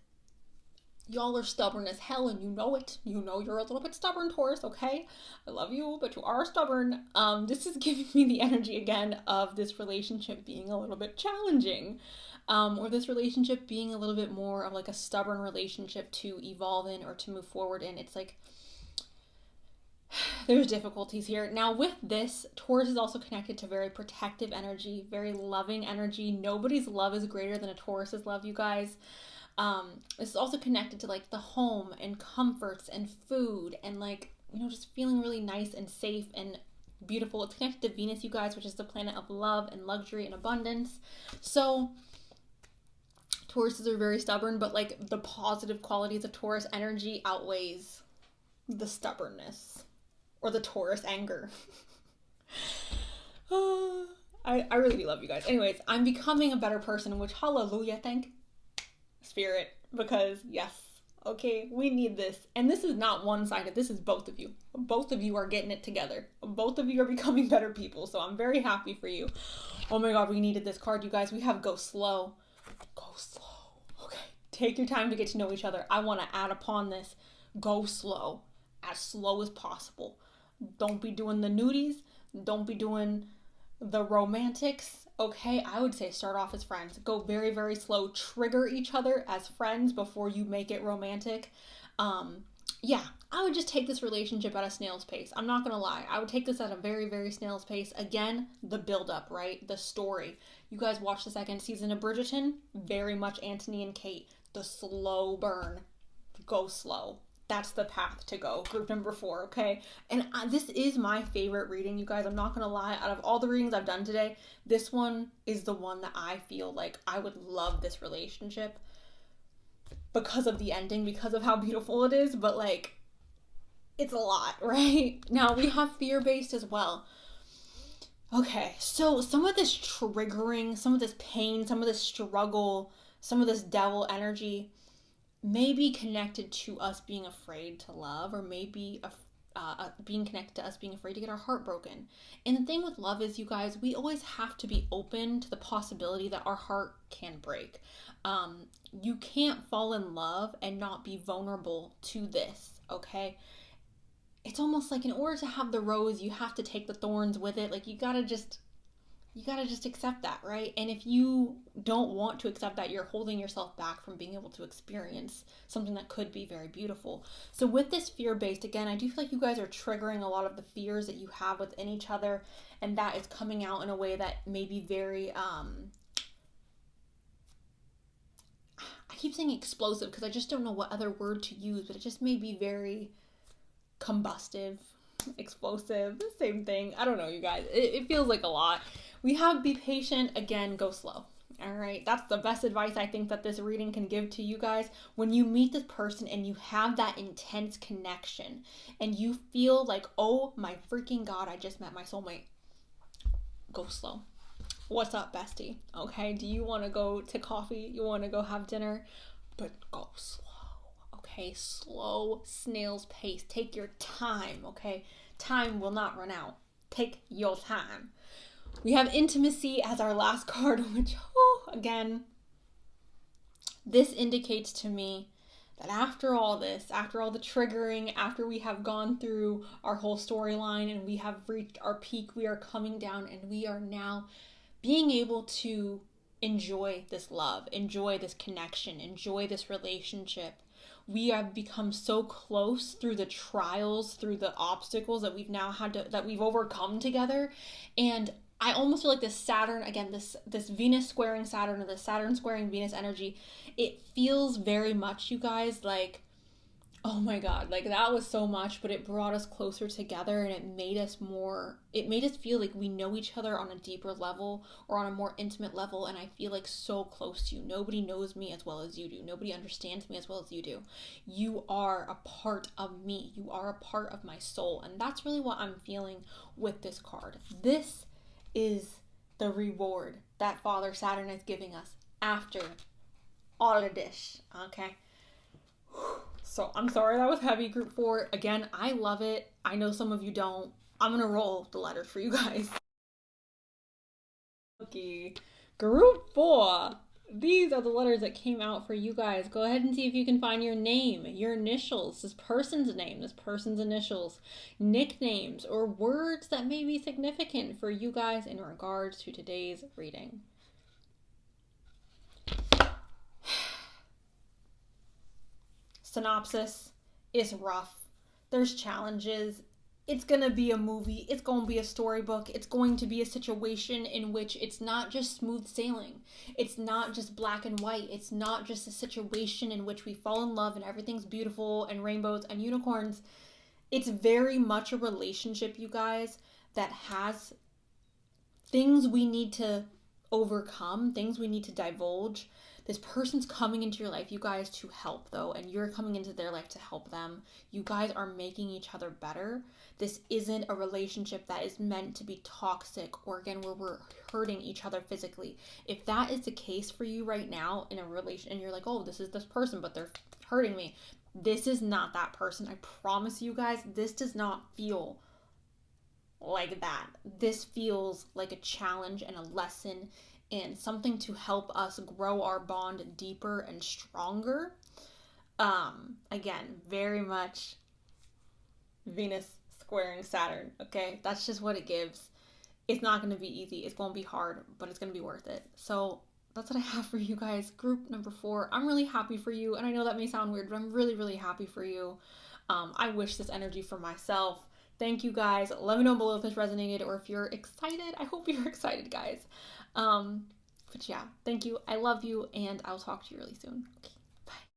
Speaker 1: Y'all are stubborn as hell, and you know it. You know you're a little bit stubborn, Taurus, okay? I love you, but you are stubborn. This is giving me the energy again of this relationship being a little bit challenging. Or this relationship being a little bit more of like a stubborn relationship to evolve in or to move forward in. It's like, there's difficulties here. Now, with this, Taurus is also connected to very protective energy, very loving energy. Nobody's love is greater than a Taurus's love, you guys. This is also connected to like the home and comforts and food and like, just feeling really nice and safe and beautiful. It's connected to Venus, you guys, which is the planet of love and luxury and abundance. So Tauruses are very stubborn, but like the positive qualities of Taurus energy outweighs the stubbornness or the Taurus anger. I really do love you guys. Anyways, I'm becoming a better person, which hallelujah, thank Spirit, because yes, okay, we need this. And this is not one-sided. This is both of you. Both of you are getting it together. Both of you are becoming better people. So I'm very happy for you. Oh my God, we needed this card, you guys. We have go slow. Go slow. Okay. Take your time to get to know each other. I want to add upon this. Go slow. As slow as possible. Don't be doing the nudies. Don't be doing the romantics. Okay, I would say start off as friends. Go very, very slow. Trigger each other as friends before you make it romantic. Yeah, I would just take this relationship at a snail's pace. I'm not gonna lie. I would take this at a very, very snail's pace. Again, the build-up, right? The story. You guys watched the second season of Bridgerton. Very much Anthony and Kate. The slow burn. Go slow. That's the path to go. Group number 4, okay? And this is my favorite reading, you guys. I'm not gonna lie. Out of all the readings I've done today, this one is the one that I feel like I would love this relationship because of the ending, because of how beautiful it is, but like, it's a lot, right? Now, we have fear-based as well. Okay, so some of this triggering, some of this pain, some of this struggle, some of this devil energy may be connected to us being afraid to love, or maybe being connected to us being afraid to get our heart broken. And the thing with love is, you guys, we always have to be open to the possibility that our heart can break. You can't fall in love and not be vulnerable to this, okay? It's almost like in order to have the rose, you have to take the thorns with it. Like you gotta just accept that, right? And if you don't want to accept that, you're holding yourself back from being able to experience something that could be very beautiful. So with this fear-based, again, I do feel like you guys are triggering a lot of the fears that you have within each other, and that is coming out in a way that may be very, I keep saying explosive because I just don't know what other word to use, but it just may be very combustive, explosive, same thing. I don't know, you guys. It feels like a lot. We have be patient, again, go slow. All right, that's the best advice I think that this reading can give to you guys. When you meet this person and you have that intense connection and you feel like, oh my freaking God, I just met my soulmate, go slow. What's up, bestie? Okay, do you want to go to coffee? You want to go have dinner? But go slow. Okay, slow, snail's pace. Take your time, okay? Time will not run out. Take your time. We have intimacy as our last card, which, again, this indicates to me that after all this, after all the triggering, after we have gone through our whole storyline and we have reached our peak, we are coming down and we are now being able to enjoy this love, enjoy this connection, enjoy this relationship. We have become so close through the trials, through the obstacles that we've now had to, that we've overcome together. And I almost feel like this Saturn, again, this Venus squaring Saturn, or the Saturn squaring Venus energy, it feels very much, you guys, like, oh my God, like that was so much, but it brought us closer together and it made us feel like we know each other on a deeper level or on a more intimate level. And I feel like so close to you. Nobody knows me as well as you do. Nobody understands me as well as you do. You are a part of me. You are a part of my soul. And that's really what I'm feeling with this card. This is the reward that Father Saturn is giving us after all of this, okay? So I'm sorry that was heavy, group 4. Again, I love it. I know some of you don't. I'm gonna roll the letters for you guys. Okay, group 4. These are the letters that came out for you guys. Go ahead and see if you can find your name, your initials, this person's name, this person's initials, nicknames, or words that may be significant for you guys in regards to today's reading. Synopsis is rough. There's challenges. it's gonna be a movie, it's gonna be a storybook, it's going to be a situation in which it's not just smooth sailing, it's not just black and white, it's not just a situation in which we fall in love and everything's beautiful and rainbows and unicorns. It's very much a relationship, you guys, that has things we need to overcome, things we need to divulge. This person's coming into your life, you guys, to help, though, and you're coming into their life to help them. You guys are making each other better. This isn't a relationship that is meant to be toxic or, again, where we're hurting each other physically. If that is the case for you right now in a relation, and you're like, oh, this is this person, but they're hurting me, this is not that person. I promise you guys, this does not feel like that. This feels like a challenge and a lesson and something to help us grow our bond deeper and stronger. Again, very much Venus squaring Saturn, okay? That's just what it gives. It's not going to be easy. It's going to be hard, but it's going to be worth it. So that's what I have for you guys. Group number 4. I'm really happy for you. And I know that may sound weird, but I'm really, really happy for you. I wish this energy for myself. Thank you guys. Let me know below if this resonated or if you're excited. I hope you're excited, guys. But yeah, thank you. I love you, and I'll talk to you really soon. Okay.